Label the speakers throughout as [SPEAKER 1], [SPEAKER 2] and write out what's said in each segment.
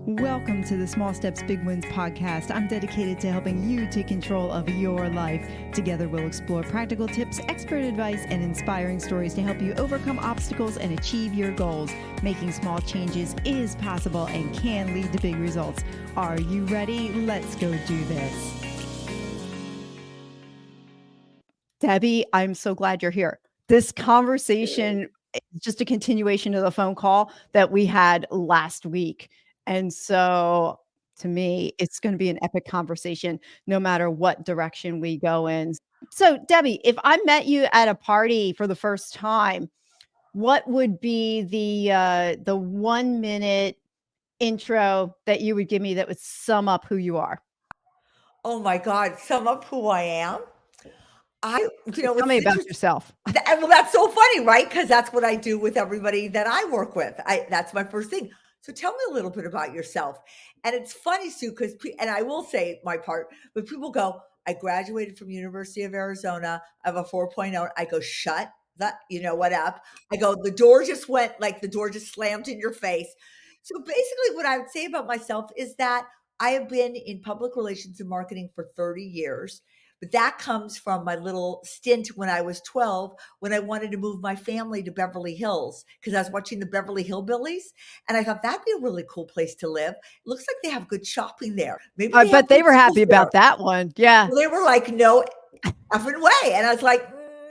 [SPEAKER 1] Welcome to the Small Steps, Big Wins podcast. I'm dedicated to helping you take control of your life. Together, we'll explore practical tips, expert advice, and inspiring stories to help you overcome obstacles and achieve your goals. Making small changes is possible and can lead to big results. Are you ready? Let's go do this. Debbie, I'm so glad you're here. This conversation is just a continuation of the phone call that we had last week. And so to me, it's going to be an epic conversation no matter what direction we go in. So, Debbie, if I met you at a party for the first time, what would be the 1 minute intro that you would give me that would sum up who you are?
[SPEAKER 2] Oh my God, sum up who I am.
[SPEAKER 1] Tell me
[SPEAKER 2] It's
[SPEAKER 1] about
[SPEAKER 2] interesting.
[SPEAKER 1] yourself.
[SPEAKER 2] Well, that's so funny, right? Because that's what I do with everybody that I work with. That's my first thing. So tell me a little bit about yourself. And it's funny, Sue, because and I will say my part, but people go, I graduated from University of Arizona. I have a 4.0. I go, shut that, what up? I go, the door just went like the door just slammed in your face. So basically, what I would say about myself is that I have been in public relations and marketing for 30 years. But that comes from my little stint when I was 12, when I wanted to move my family to Beverly Hills because I was watching the Beverly Hillbillies. And I thought that'd be a really cool place to live. It looks like they have good shopping there. Maybe
[SPEAKER 1] I
[SPEAKER 2] they have
[SPEAKER 1] bet they
[SPEAKER 2] good
[SPEAKER 1] were
[SPEAKER 2] schools
[SPEAKER 1] happy
[SPEAKER 2] there.
[SPEAKER 1] about that one. Yeah.
[SPEAKER 2] Well, they were like, no effing way. And I was like,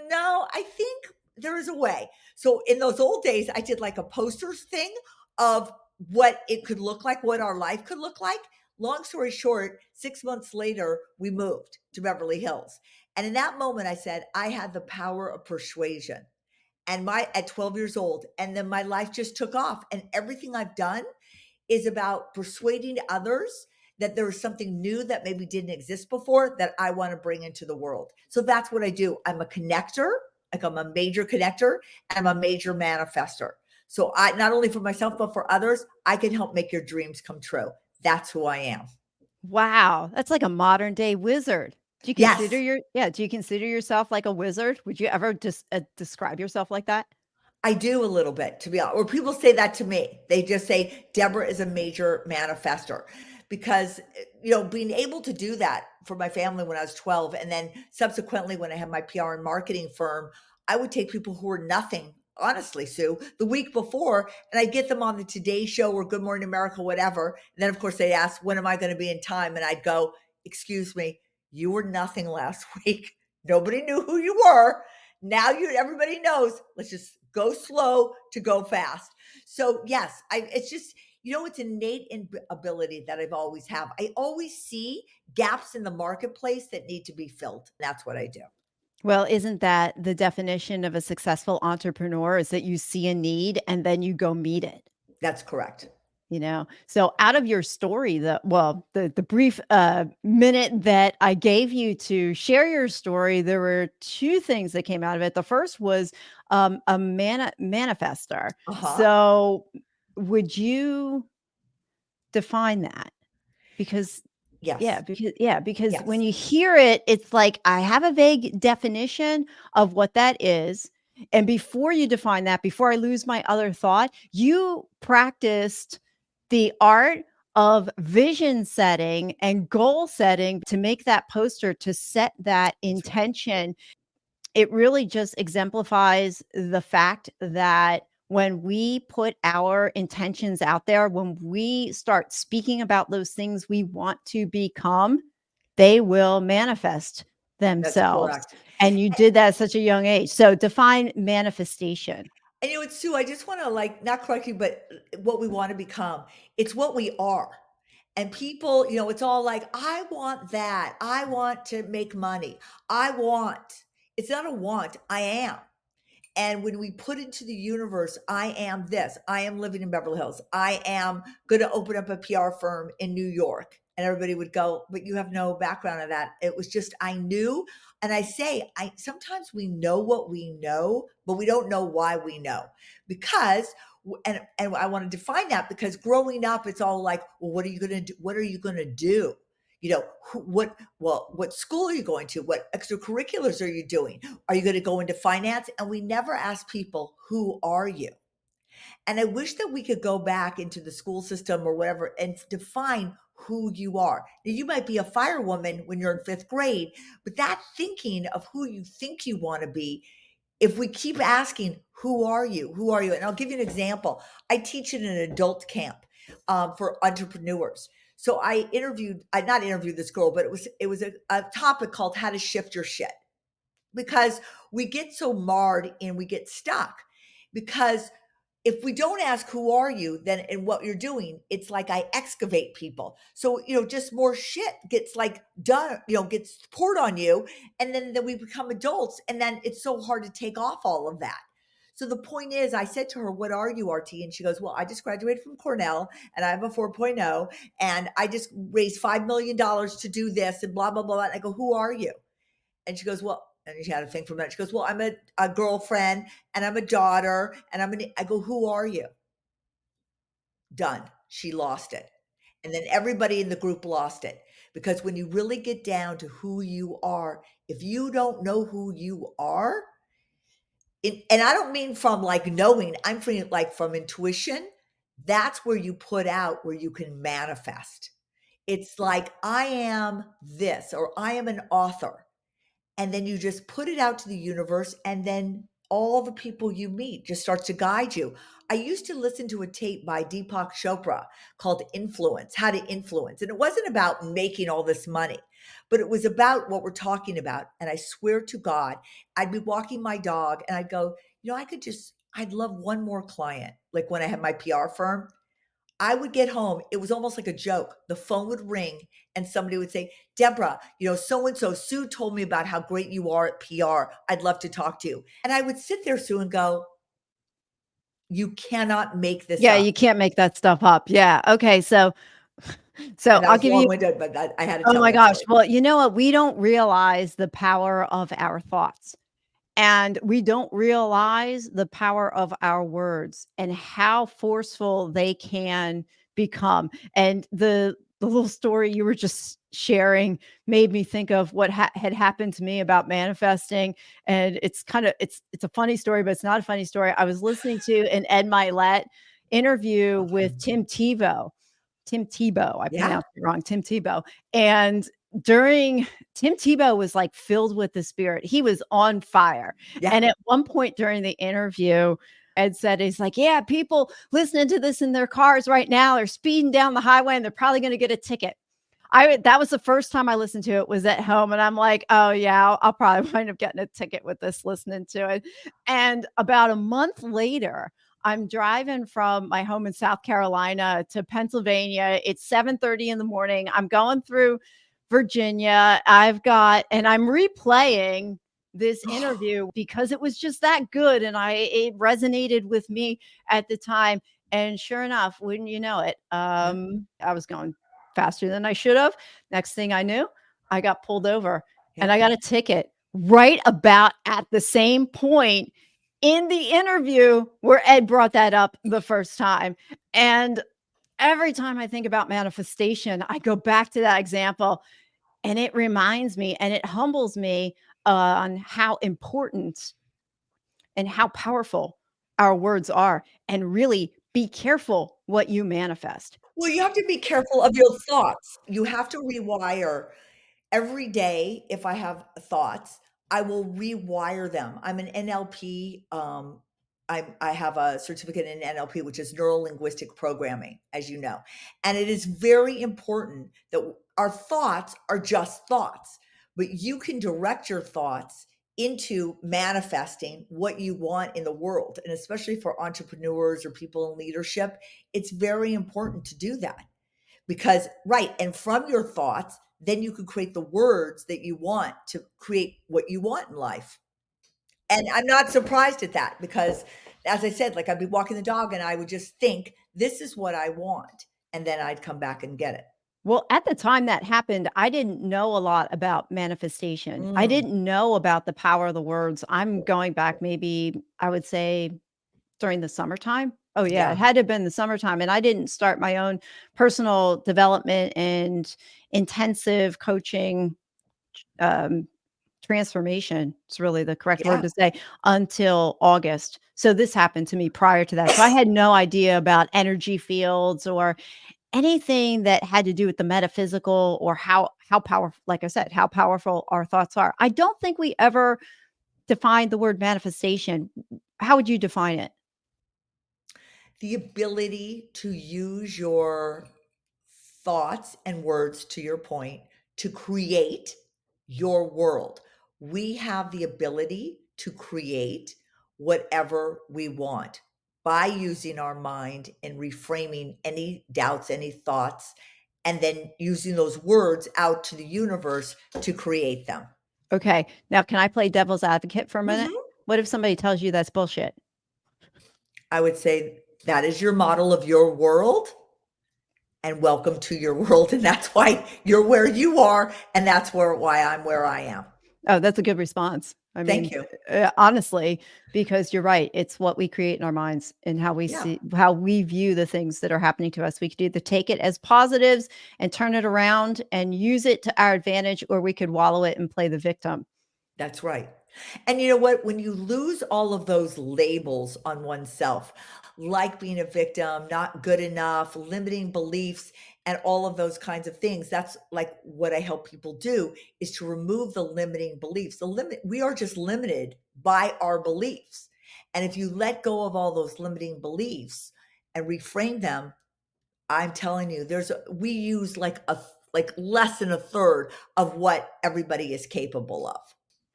[SPEAKER 2] no, I think there is a way. So in those old days, I did like a posters thing of what it could look like, what our life could look like. Long story short, 6 months later, we moved to Beverly Hills. And in that moment, I said, I had the power of persuasion. And at 12 years old, and then my life just took off. And everything I've done is about persuading others that there is something new that maybe didn't exist before that I want to bring into the world. So that's what I do. I'm a connector, like I'm a major connector, and I'm a major manifester. So I, not only for myself, but for others, I can help make your dreams come true. That's who I am.
[SPEAKER 1] Wow, that's like a modern day wizard. Do
[SPEAKER 2] Yes,
[SPEAKER 1] you consider yourself like a wizard? Would you ever just describe yourself like that?
[SPEAKER 2] I do a little bit, to be honest. Or people say that to me. They just say, Deborah is a major manifester. Because, being able to do that for my family when I was 12, and then subsequently when I had my PR and marketing firm, I would take people who were nothing, honestly, Sue, the week before, and I'd get them on the Today Show or Good Morning America, whatever. And then, of course, they'd ask, when am I going to be in time? And I'd go, excuse me, you were nothing last week. Nobody knew who you were. Now everybody knows. Let's just go slow to go fast. So yes, it's just, it's innate ability that I've always have. I always see gaps in the marketplace that need to be filled. That's what I do.
[SPEAKER 1] Well, isn't that the definition of a successful entrepreneur is that you see a need and then you go meet it?
[SPEAKER 2] That's correct.
[SPEAKER 1] So out of your story, the brief minute that I gave you to share your story, there were two things that came out of it. The first was a manifester.
[SPEAKER 2] Uh-huh.
[SPEAKER 1] So would you define that? Because
[SPEAKER 2] Yes.
[SPEAKER 1] because
[SPEAKER 2] Yes.
[SPEAKER 1] when you hear it, it's like I have a vague definition of what that is. And before you define that, before I lose my other thought, you practiced the art of vision setting and goal setting to make that poster, to set that intention. It really just exemplifies the fact that when we put our intentions out there, when we start speaking about those things we want to become, they will manifest
[SPEAKER 2] That's
[SPEAKER 1] themselves.
[SPEAKER 2] correct.
[SPEAKER 1] And you did that at such a young age. So define manifestation.
[SPEAKER 2] And it's Sue, I just want to not correct you, but what we want to become. It's what we are. And people, it's all like, I want that. I want to make money. It's not a want. I am. And when we put into the universe, I am this, I am living in Beverly Hills, I am going to open up a PR firm in New York. And everybody would go, but you have no background of that. It was just, I knew. And I say, sometimes we know what we know, but we don't know why we know. Because, and I want to define that, because growing up, it's all like, well, what are you going to do? What are you going to do? What school are you going to? What extracurriculars are you doing? Are you going to go into finance? And we never ask people, who are you? And I wish that we could go back into the school system or whatever and define who you are. Now, you might be a firewoman when you're in 5th grade, but that thinking of who you think you want to be, if we keep asking, who are you? Who are you? And I'll give you an example. I teach in an adult camp for entrepreneurs. So I not interviewed this girl, but it was a topic called how to shift your shit, because we get so marred and we get stuck. Because if we don't ask who are you, then in what you're doing, it's like I excavate people. So, just more shit gets like done, gets poured on you. And then we become adults, and then it's so hard to take off all of that. So the point is, I said to her, what are you, RT? And she goes, well, I just graduated from Cornell and I have a 4.0 and I just raised $5 million to do this and blah, blah, blah. And I go, who are you? And she goes, well, and she had a thing for a minute. She goes, well, I'm a girlfriend and I'm a daughter and I go, who are you? Done. She lost it. And then everybody in the group lost it. Because when you really get down to who you are, if you don't know who you are, and I don't mean from like knowing, I'm feeling like from intuition, that's where you put out where you can manifest. It's like, I am this, or I am an author. And then you just put it out to the universe, and then all the people you meet just starts to guide you. I used to listen to a tape by Deepak Chopra called Influence, How to Influence. And it wasn't about making all this money, but it was about what we're talking about. And I swear to God, I'd be walking my dog and I'd go, I'd love one more client. Like when I had my PR firm, I would get home. It was almost like a joke. The phone would ring and somebody would say, Deborah, so-and-so, Sue told me about how great you are at PR. I'd love to talk to you. And I would sit there, Sue, and go, you cannot make this
[SPEAKER 1] Yeah,
[SPEAKER 2] up.
[SPEAKER 1] you can't make that stuff up. Yeah. Okay. So
[SPEAKER 2] And
[SPEAKER 1] I'll give you.
[SPEAKER 2] long-winded, but I had to
[SPEAKER 1] Oh
[SPEAKER 2] tell
[SPEAKER 1] my
[SPEAKER 2] that
[SPEAKER 1] gosh.
[SPEAKER 2] story.
[SPEAKER 1] Well, you know what? We don't realize the power of our thoughts. And we don't realize the power of our words and how forceful they can become. And the little story you were just sharing made me think of what had happened to me about manifesting. And it's a funny story, but it's not a funny story. I was listening to an Ed Milet interview with Tim Tebow. Tim Tebow, I
[SPEAKER 2] Yeah.
[SPEAKER 1] pronounced it wrong. Tim Tebow. And during Tim Tebow was like filled with the spirit. He was on fire.
[SPEAKER 2] Yeah.
[SPEAKER 1] And at one point during the interview, Ed said, he's like, yeah, people listening to this in their cars right now are speeding down the highway and they're probably going to get a ticket. That was the first time I listened to it, was at home. And I'm like, oh yeah, I'll probably wind up getting a ticket with this, listening to it. And about a month later, I'm driving from my home in South Carolina to Pennsylvania. It's 7:30 in the morning. I'm going through Virginia. I'm replaying this interview because it was just that good. And it resonated with me at the time. And sure enough, wouldn't you know it, I was going faster than I should have. Next thing I knew, I got pulled over and I got a ticket right about at the same point in the interview where Ed brought that up the first time. And every time I think about manifestation, I go back to that example, and it reminds me and it humbles me on how important and how powerful our words are, and really be careful what you manifest.
[SPEAKER 2] Well, you have to be careful of your thoughts. You have to rewire every day. If I have thoughts, I will rewire them. I'm an NLP. I have a certificate in NLP, which is neuro linguistic programming, as you know. And it is very important that our thoughts are just thoughts, but you can direct your thoughts into manifesting what you want in the world. And especially for entrepreneurs or people in leadership, it's very important to do that. Because, right, and from your thoughts, then you can create the words that you want to create what you want in life. And I'm not surprised at that, because, as I said, like I'd be walking the dog and I would just think, this is what I want. And then I'd come back and get it.
[SPEAKER 1] Well, at the time that happened, I didn't know a lot about manifestation. I didn't know about the power of the words. I'm going back, maybe I would say during the summertime. Oh yeah,
[SPEAKER 2] Yeah.
[SPEAKER 1] it had to have been the summertime. And I didn't start my own personal development and intensive coaching transformation. It's really the correct word
[SPEAKER 2] Yeah,
[SPEAKER 1] to say, until August. So this happened to me prior to that. So I had no idea about energy fields or anything that had to do with the metaphysical or how powerful, like I said, how powerful our thoughts are. I don't think we ever defined the word manifestation. How would you define it?
[SPEAKER 2] the ability to use your thoughts and words, to your point, to create your world. We have the ability to create whatever we want by using our mind and reframing any doubts, any thoughts, and then using those words out to the universe to create them.
[SPEAKER 1] Okay. Now, can I play devil's advocate for a minute?
[SPEAKER 2] Mhm.
[SPEAKER 1] What if somebody tells you that's bullshit?
[SPEAKER 2] I would say that is your model of your world, and welcome to your world. And that's why you're where you are. And that's why I'm where I am.
[SPEAKER 1] Oh, that's a good response. I
[SPEAKER 2] Thank
[SPEAKER 1] mean,
[SPEAKER 2] you.
[SPEAKER 1] honestly, because you're right. It's what we create in our minds and how we
[SPEAKER 2] Yeah,
[SPEAKER 1] see, how we view the things that are happening to us. We could either take it as positives and turn it around and use it to our advantage, or we could wallow it and play the victim.
[SPEAKER 2] that's right. And you know what? When you lose all of those labels on oneself, like being a victim, not good enough, limiting beliefs, and all of those kinds of things, that's like what I help people do is to remove the limiting beliefs. We are just limited by our beliefs. And if you let go of all those limiting beliefs and reframe them, I'm telling you, we use like less than a third of what everybody is capable of.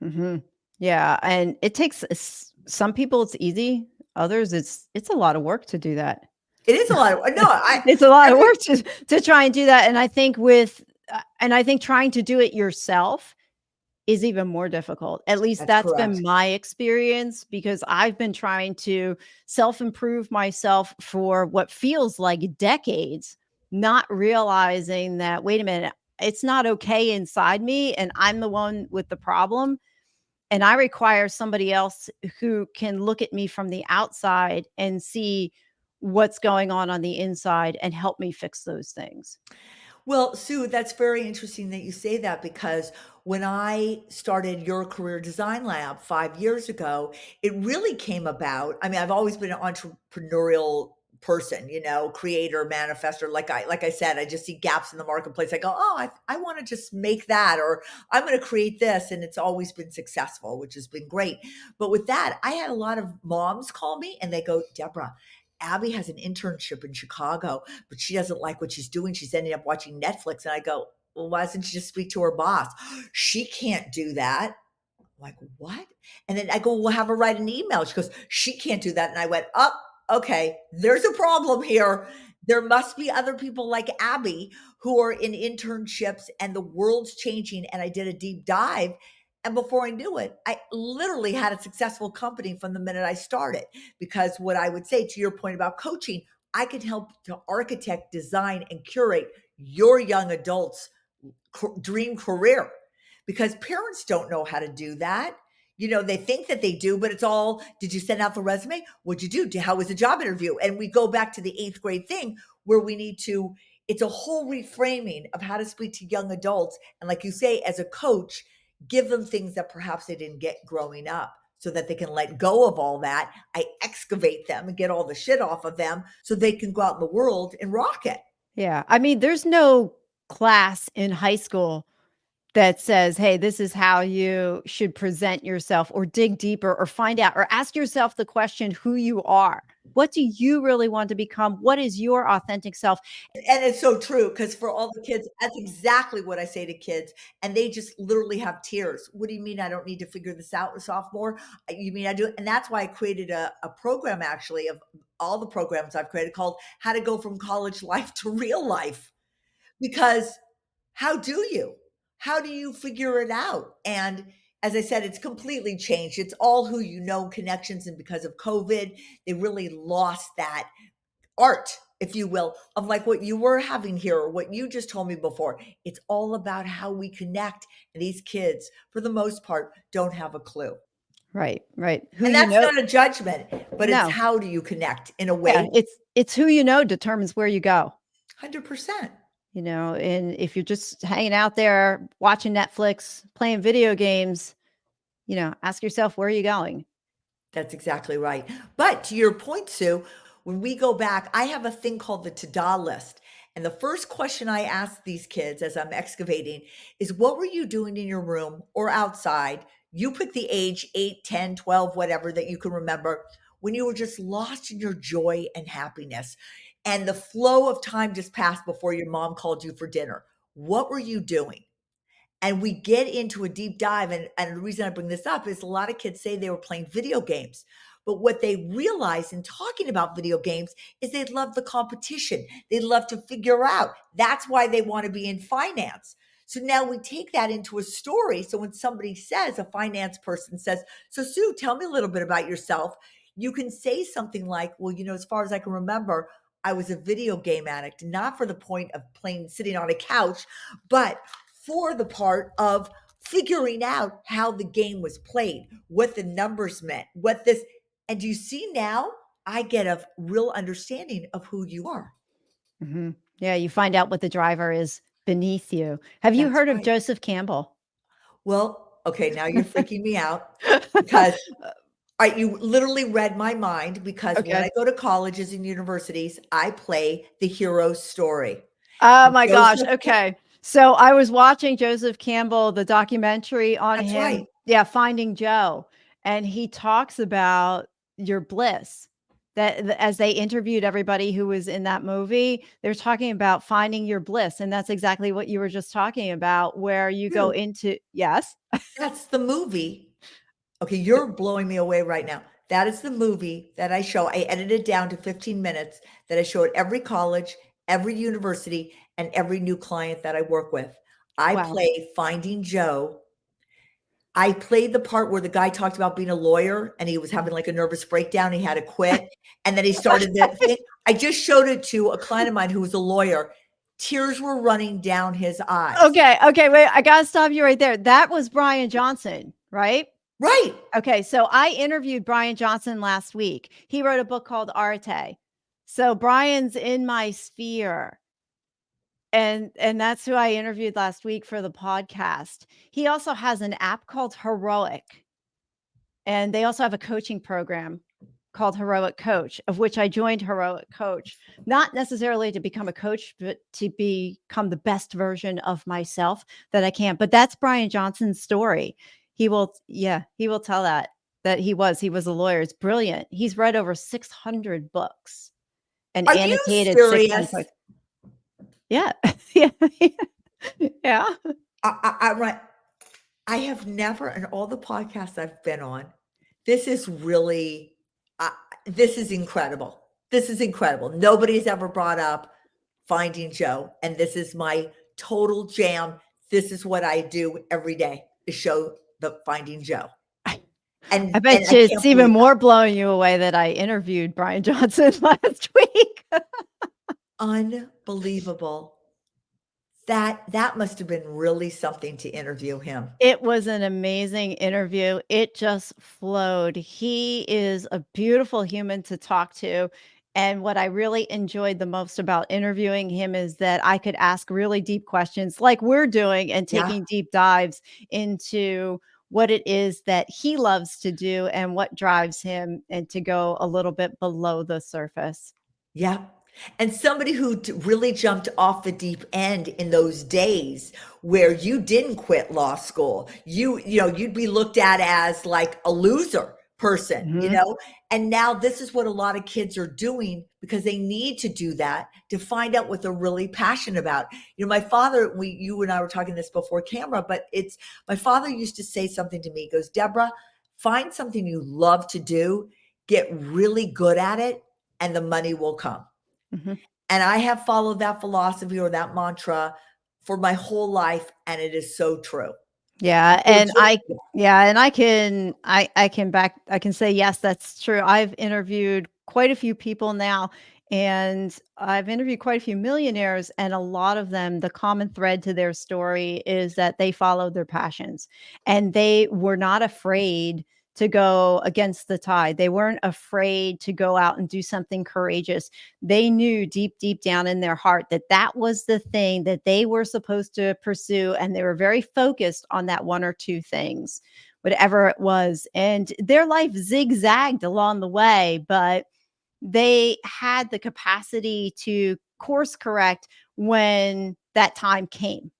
[SPEAKER 1] Mhm. Yeah, and it takes some people it's easy, others it's a lot of work to do that.
[SPEAKER 2] It is a lot of no, I
[SPEAKER 1] It's a lot of
[SPEAKER 2] every
[SPEAKER 1] work to try and do that, and I think and I think trying to do it yourself is even more difficult. At least
[SPEAKER 2] that's
[SPEAKER 1] that's
[SPEAKER 2] correct.
[SPEAKER 1] been my experience because I've been trying to self-improve myself for what feels like decades, not realizing that, wait a minute, it's not okay inside me and I'm the one with the problem. And I require somebody else who can look at me from the outside and see what's going on the inside and help me fix those things.
[SPEAKER 2] Well, Sue, that's very interesting that you say that because when I started Your Career Design Lab 5 years ago, it really came about. I mean, I've always been an entrepreneurial person, creator, manifestor. Like I said, I just see gaps in the marketplace. I go, "Oh, I want to just make that," or "I'm going to create this," and it's always been successful, which has been great. But with that, I had a lot of moms call me and they go, "Deborah, Abby has an internship in Chicago, but she doesn't like what she's doing. She's ending up watching Netflix." And I go, "Well, why doesn't she just speak to her boss?" "She can't do that." I'm like, "What?" And then I go, "We'll have her write an email." She goes, "She can't do that." And I went, "Up, okay, there's a problem here. There must be other people like Abby who are in internships and the world's changing." And I did a deep dive. And before I knew it, I literally had a successful company from the minute I started. Because what I would say to your point about coaching, I can help to architect, design, and curate your young adults' dream career because parents don't know how to do that. They think that they do, but it's all, did you send out the resume? What'd you do? How was the job interview? And we go back to the eighth grade thing where we need to, it's a whole reframing of how to speak to young adults. And like you say, as a coach, give them things that perhaps they didn't get growing up so that they can let go of all that. I excavate them and get all the shit off of them so they can go out in the world and rock it.
[SPEAKER 1] Yeah. I mean, there's no class in high school that says, hey, this is how you should present yourself or dig deeper or find out or ask yourself the question who you are. What do you really want to become? What is your authentic self?
[SPEAKER 2] And it's so true because for all the kids, that's exactly what I say to kids. And they just literally have tears. "What do you mean I don't need to figure this out, sophomore? You mean I do?" And that's why I created a program actually of all the programs I've created called How to Go from College Life to Real Life. Because how do you? How do you figure it out? And as I said, it's completely changed. It's all who you know connections. And because of COVID, they really lost that art, if you will, of like what you were having here or what you just told me before. It's all about how we connect. And these kids, for the most part, don't have a clue.
[SPEAKER 1] Right, right. Who
[SPEAKER 2] And
[SPEAKER 1] you
[SPEAKER 2] that's
[SPEAKER 1] know.
[SPEAKER 2] not a judgment, but it's
[SPEAKER 1] No.
[SPEAKER 2] how do you connect in a
[SPEAKER 1] Yeah,
[SPEAKER 2] way?
[SPEAKER 1] it's who you know determines where you go.
[SPEAKER 2] 100%.
[SPEAKER 1] And if you're just hanging out there watching Netflix, playing video games, ask yourself, where are you going?
[SPEAKER 2] That's exactly right. But to your point, Sue, when we go back, I have a thing called the to-do list. And the first question I ask these kids as I'm excavating is, what were you doing in your room or outside? You pick the age 8, 10, 12, whatever that you can remember, when you were just lost in your joy and happiness. And the flow of time just passed before your mom called you for dinner. What were you doing? And we get into a deep dive. And the reason I bring this up is a lot of kids say they were playing video games. But what they realize in talking about video games is they love the competition. They love to figure out. That's why they want to be in finance. So now we take that into a story. So when somebody says, a finance person says, so Sue, tell me a little bit about yourself. You can say something like, well, as far as I can remember, I was a video game addict, not for the point of playing, sitting on a couch, but for the part of figuring out how the game was played, what the numbers meant, and you see now I get a real understanding of who you are.
[SPEAKER 1] Mm-hmm. Yeah, you find out what the driver is beneath you. Have you
[SPEAKER 2] That's
[SPEAKER 1] heard of
[SPEAKER 2] right.
[SPEAKER 1] Joseph Campbell?
[SPEAKER 2] Well, okay, now you're freaking me out because you literally read my mind, because when I
[SPEAKER 1] Okay.
[SPEAKER 2] go to colleges and universities, I play the hero story.
[SPEAKER 1] Oh my gosh.
[SPEAKER 2] Joseph,
[SPEAKER 1] Okay. So I was watching Joseph Campbell, the documentary on
[SPEAKER 2] that's
[SPEAKER 1] him.
[SPEAKER 2] right.
[SPEAKER 1] Yeah, Finding Joe. And he talks about your bliss. As they interviewed everybody who was in that movie, they're talking about finding your bliss. And that's exactly what you were just talking about, where you go
[SPEAKER 2] Dude,
[SPEAKER 1] into, yes.
[SPEAKER 2] that's the movie. Okay, you're blowing me away right now. That is the movie that I show. I edited down to 15 minutes that I show at every college, every university, and every new client that I work with. I
[SPEAKER 1] Wow.
[SPEAKER 2] play Finding Joe. I played the part where the guy talked about being a lawyer and he was having like a nervous breakdown. He had to quit. And then he started the thing. I just showed it to a client of mine who was a lawyer. Tears were running down his eyes.
[SPEAKER 1] Okay. Okay. Wait, I got to stop you right there. That was Brian Johnson, right?
[SPEAKER 2] Right.
[SPEAKER 1] Okay, so I interviewed Brian Johnson last week. He wrote a book called Arte. So Brian's in my sphere. And that's who I interviewed last week for the podcast. He also has an app called Heroic. And they also have a coaching program called Heroic Coach, of which I joined Heroic Coach, not necessarily to become a coach, but to become the best version of myself that I can. But that's Brian Johnson's story. He will tell that he was a lawyer. It's brilliant. He's read over 600 books and
[SPEAKER 2] Are you
[SPEAKER 1] annotated 600
[SPEAKER 2] serious?
[SPEAKER 1] books. Yeah. Yeah. Yeah.
[SPEAKER 2] I'm right. I have never, in all the podcasts I've been on, this is really, this is incredible. This is incredible. Nobody's ever brought up Finding Joe, and this is my total jam. This is what I do every day, is show the Finding Joe.
[SPEAKER 1] I
[SPEAKER 2] And
[SPEAKER 1] bet
[SPEAKER 2] I
[SPEAKER 1] you it's
[SPEAKER 2] can't
[SPEAKER 1] even
[SPEAKER 2] believe
[SPEAKER 1] more blowing you away that I interviewed Brian Johnson last week.
[SPEAKER 2] unbelievable. That must have been really something to interview him.
[SPEAKER 1] It was an amazing interview. It just flowed. He is a beautiful human to talk to. And what I really enjoyed the most about interviewing him is that I could ask really deep questions like we're doing and
[SPEAKER 2] Yeah.
[SPEAKER 1] taking deep dives into what it is that he loves to do and what drives him, and to go a little bit below the surface.
[SPEAKER 2] Yeah. And somebody who really jumped off the deep end in those days where you didn't quit law school. You'd be looked at as like a loser person,
[SPEAKER 1] Mhm.
[SPEAKER 2] and now this is what a lot of kids are doing, because they need to do that to find out what they're really passionate about. My father, you and I were talking this before camera, but my father used to say something to me. He goes, Deborah, find something you love to do, get really good at it, and the money will come.
[SPEAKER 1] Mhm.
[SPEAKER 2] And I have followed that philosophy or that mantra for my whole life, and it is so true.
[SPEAKER 1] Yeah,
[SPEAKER 2] So
[SPEAKER 1] and I can say, yes, that's true. I've interviewed quite a few people now, and I've interviewed quite a few millionaires, and a lot of them, the common thread to their story is that they followed their passions, and they were not afraid to go against the tide. They weren't afraid to go out and do something courageous. They knew deep down in their heart that that was the thing that they were supposed to pursue. And they were very focused on that one or two things, whatever it was. And their life zigzagged along the way, but they had the capacity to course correct when that time came,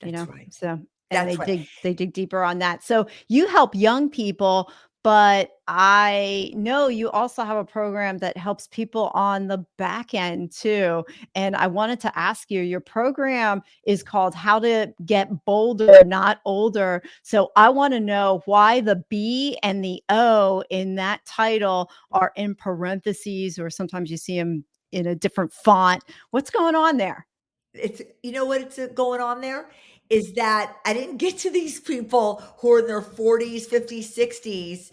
[SPEAKER 2] That's right.
[SPEAKER 1] So, and
[SPEAKER 2] That's right.
[SPEAKER 1] they dig deeper on that. So you help young people, but I know you also have a program that helps people on the back end too. And I wanted to ask you, your program is called How to Get Bolder, Not Older. So I want to know why the B and the O in that title are in parentheses, or sometimes you see them in a different font. What's going on there?
[SPEAKER 2] It's what's going on there is that I didn't get to these people who are in their 40s, 50s, 60s,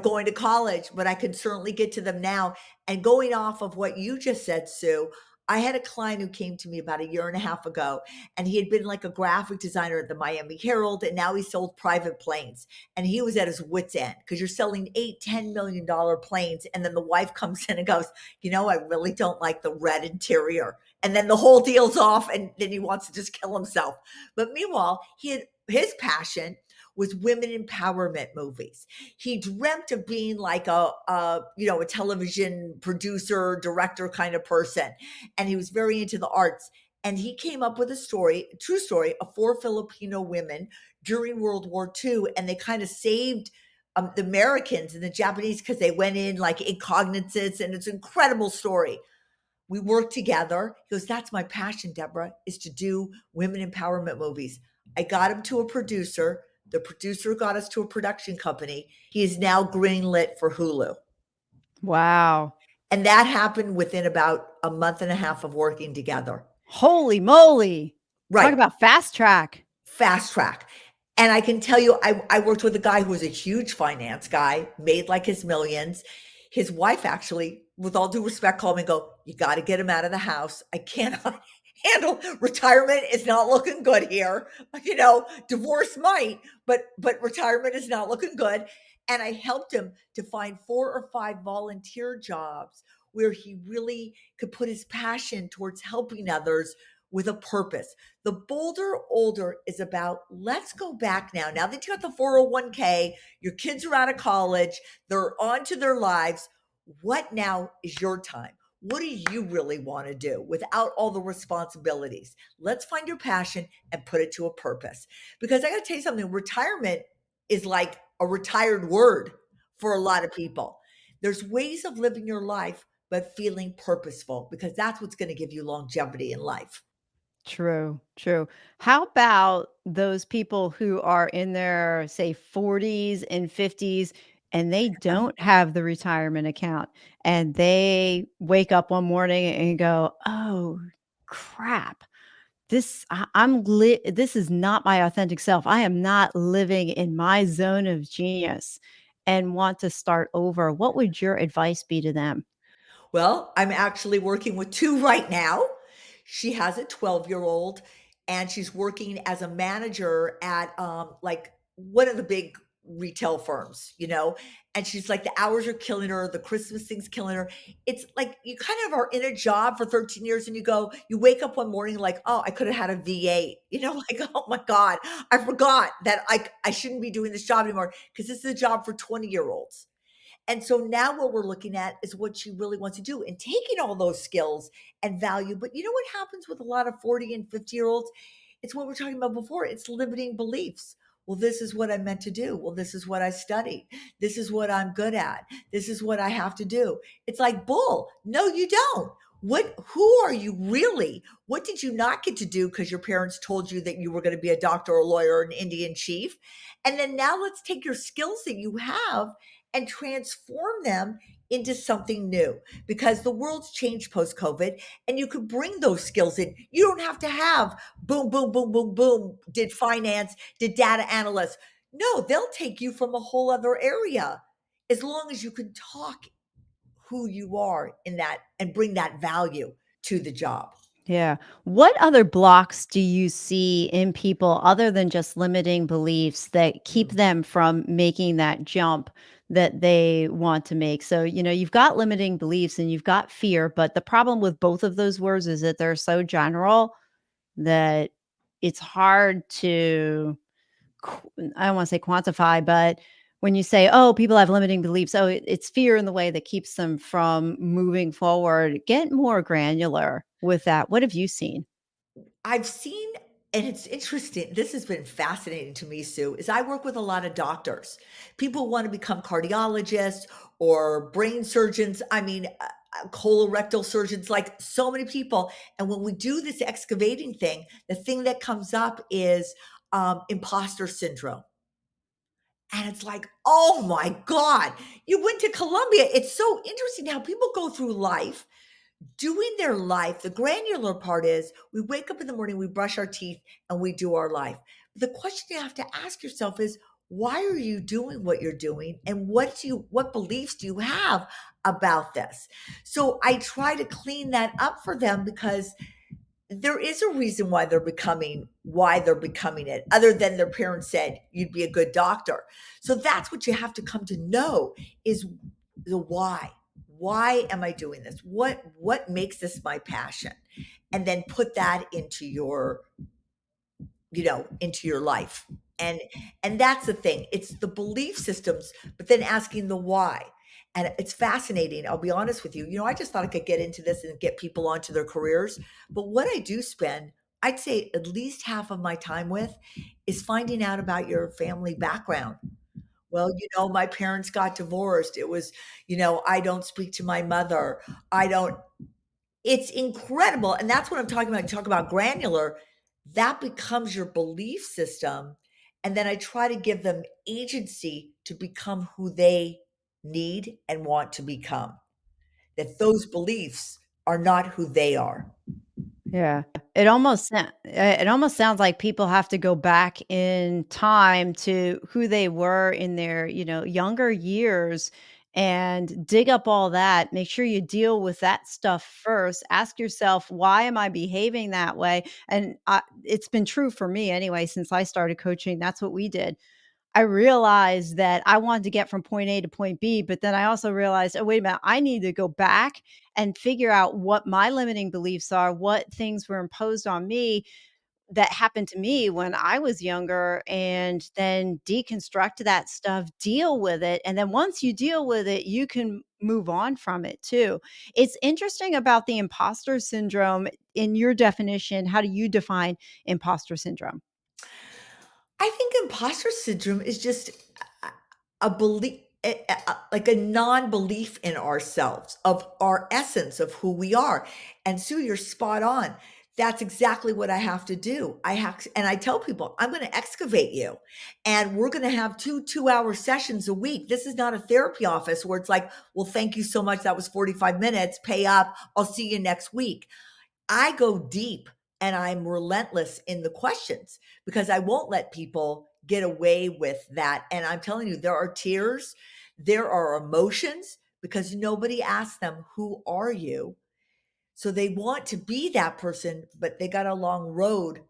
[SPEAKER 2] going to college, but I can certainly get to them now. And going off of what you just said, Sue, I had a client who came to me about a year and a half ago, and he had been like a graphic designer at the Miami Herald, and now he sold private planes. And he was at his wits' end because you're selling $8-10 million planes. And then the wife comes in and goes, I really don't like the red interior. And then the whole deal's off, and then he wants to just kill himself. But meanwhile, his passion was women empowerment movies. He dreamt of being like a television producer, director kind of person, and he was very into the arts. And he came up with a true story, of 4 Filipino women during World War II, and they kind of saved the Americans and the Japanese because they went in like incognizance, and it's an incredible story. We worked together. He goes, that's my passion, Deborah, is to do women empowerment movies. I got him to a producer. The producer got us to a production company. He is now greenlit for Hulu.
[SPEAKER 1] Wow.
[SPEAKER 2] And that happened within about a month and a half of working together.
[SPEAKER 1] Holy moly.
[SPEAKER 2] Right.
[SPEAKER 1] Talk about fast track.
[SPEAKER 2] Fast track. And I can tell you, I worked with a guy who was a huge finance guy, made like his millions. His wife actually, with all due respect, called me and go, you got to get him out of the house. I cannot handle retirement. Is not looking good here. Divorce might, but retirement is not looking good. And I helped him to find 4 or 5 volunteer jobs where he really could put his passion towards helping others with a purpose. The Bolder Older is about, let's go back now. Now that you got the 401k, your kids are out of college, they're on to their lives. What now is your time? What do you really want to do without all the responsibilities? Let's find your passion and put it to a purpose. Because I got to tell you something, retirement is like a retired word for a lot of people. There's ways of living your life, but feeling purposeful, because that's what's going to give you longevity in life.
[SPEAKER 1] True, true. How about those people who are in their, say, 40s and 50s, and they don't have the retirement account, and they wake up one morning and go, "Oh, crap. This is not my authentic self. I am not living in my zone of genius," and want to start over. What would your advice be to them?
[SPEAKER 2] Well, I'm actually working with 2 right now. She has a 12-year-old, and she's working as a manager at, like, one of the big retail firms, and she's like, the hours are killing her, the Christmas thing's killing her. It's like you kind of are in a job for 13 years and you wake up one morning like, "Oh, I could have had a V8." Like, "Oh my God, I forgot that I shouldn't be doing this job anymore because this is a job for 20-year-olds." And so now what we're looking at is what she really wants to do and taking all those skills and value. But you know what happens with a lot of 40 and 50-year-olds? It's what we're talking about before. It's limiting beliefs. Well, this is what I meant to do. Well, this is what I studied. This is what I'm good at. This is what I have to do. It's like bull. No, you don't. Who are you really? What did you not get to do because your parents told you that you were going to be a doctor or a lawyer or an Indian chief? And then now let's take your skills that you have and transform them into something new, because the world's changed post COVID and you could bring those skills in. You don't have to have boom, boom, boom, boom, boom, did finance, did data analyst. No, they'll take you from a whole other area as long as you can talk who you are in that and bring that value to the job.
[SPEAKER 1] Yeah. What other blocks do you see in people other than just limiting beliefs that keep
[SPEAKER 2] Mm.
[SPEAKER 1] them from making that jump that they want to make? So, you've got limiting beliefs and you've got fear, but the problem with both of those words is that they're so general that it's hard to I don't want to say quantify, but when you say, "Oh, people have limiting beliefs," oh, it's fear in the way that keeps them from moving forward. Get more granular with that. What have you seen?
[SPEAKER 2] I've seen, and it's interesting, this has been fascinating to me, Sue, is I work with a lot of doctors. People want to become cardiologists or brain surgeons. I mean, colorectal surgeons, like so many people. And when we do this excavating thing, the thing that comes up is imposter syndrome. And it's like, oh my God, you went to Columbia. It's so interesting how people go through life doing their life. The granular part is we wake up in the morning, we brush our teeth, and we do our life. The question you have to ask yourself is, why are you doing what you're doing, and what beliefs do you have about this? So I try to clean that up for them, because there is a reason why they're becoming it, other than their parents said you'd be a good doctor. So that's what you have to come to know, is the why. Why am I doing this? What makes this my passion? And then put that into your, into your life. And that's the thing. It's the belief systems, but then asking the why. And it's fascinating. I'll be honest with you. I just thought I could get into this and get people onto their careers. But what I do spend, I'd say at least half of my time with, is finding out about your family background. Well, my parents got divorced. It was, I don't speak to my mother. I don't, it's incredible. And that's what I'm talking about. Talk about granular. That becomes your belief system. And then I try to give them agency to become who they need and want to become. That those beliefs are not who they are.
[SPEAKER 1] Yeah. It almost sounds like people have to go back in time to who they were in their, younger years and dig up all that. Make sure you deal with that stuff first. Ask yourself, why am I behaving that way? And it's been true for me anyway since I started coaching. That's what we did. I realized that I wanted to get from point A to point B, but then I also realized, oh, wait a minute, I need to go back and figure out what my limiting beliefs are, what things were imposed on me that happened to me when I was younger, and then deconstruct that stuff, deal with it. And then once you deal with it, you can move on from it too. It's interesting about the imposter syndrome. In your definition, how do you define imposter syndrome?
[SPEAKER 2] I think imposter syndrome is just a belief, like a non-belief in ourselves, of our essence of who we are. And Sue, you're spot on. That's exactly what I have to do. And I tell people, I'm going to excavate you, and we're going to have 2 2-hour sessions a week. This is not a therapy office where it's like, well, thank you so much. That was 45 minutes. Pay up. I'll see you next week. I go deep, and I'm relentless in the questions, because I won't let people get away with that. And I'm telling you, there are tears, there are emotions, because nobody asked them, who are you? So they want to be that person, but they got a long road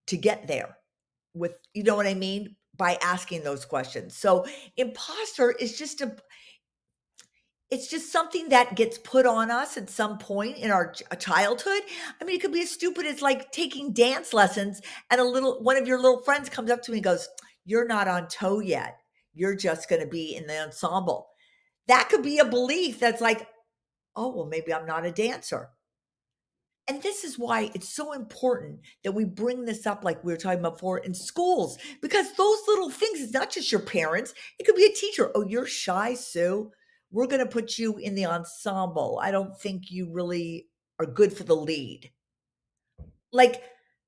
[SPEAKER 2] to get there, with, you know what I mean? By asking those questions. So imposter is just it's just something that gets put on us at some point in our childhood. I mean, it could be as stupid as like taking dance lessons, and one of your little friends comes up to me and goes, "You're not on toe yet. You're just going to be in the ensemble." That could be a belief that's like, "Oh, well, maybe I'm not a dancer." And this is why it's so important that we bring this up, like we were talking about before, in schools, because those little things, it's not just your parents. It could be a teacher. "Oh, you're shy, Sue. We're going to put you in the ensemble. I don't think you really are good for the lead." Like,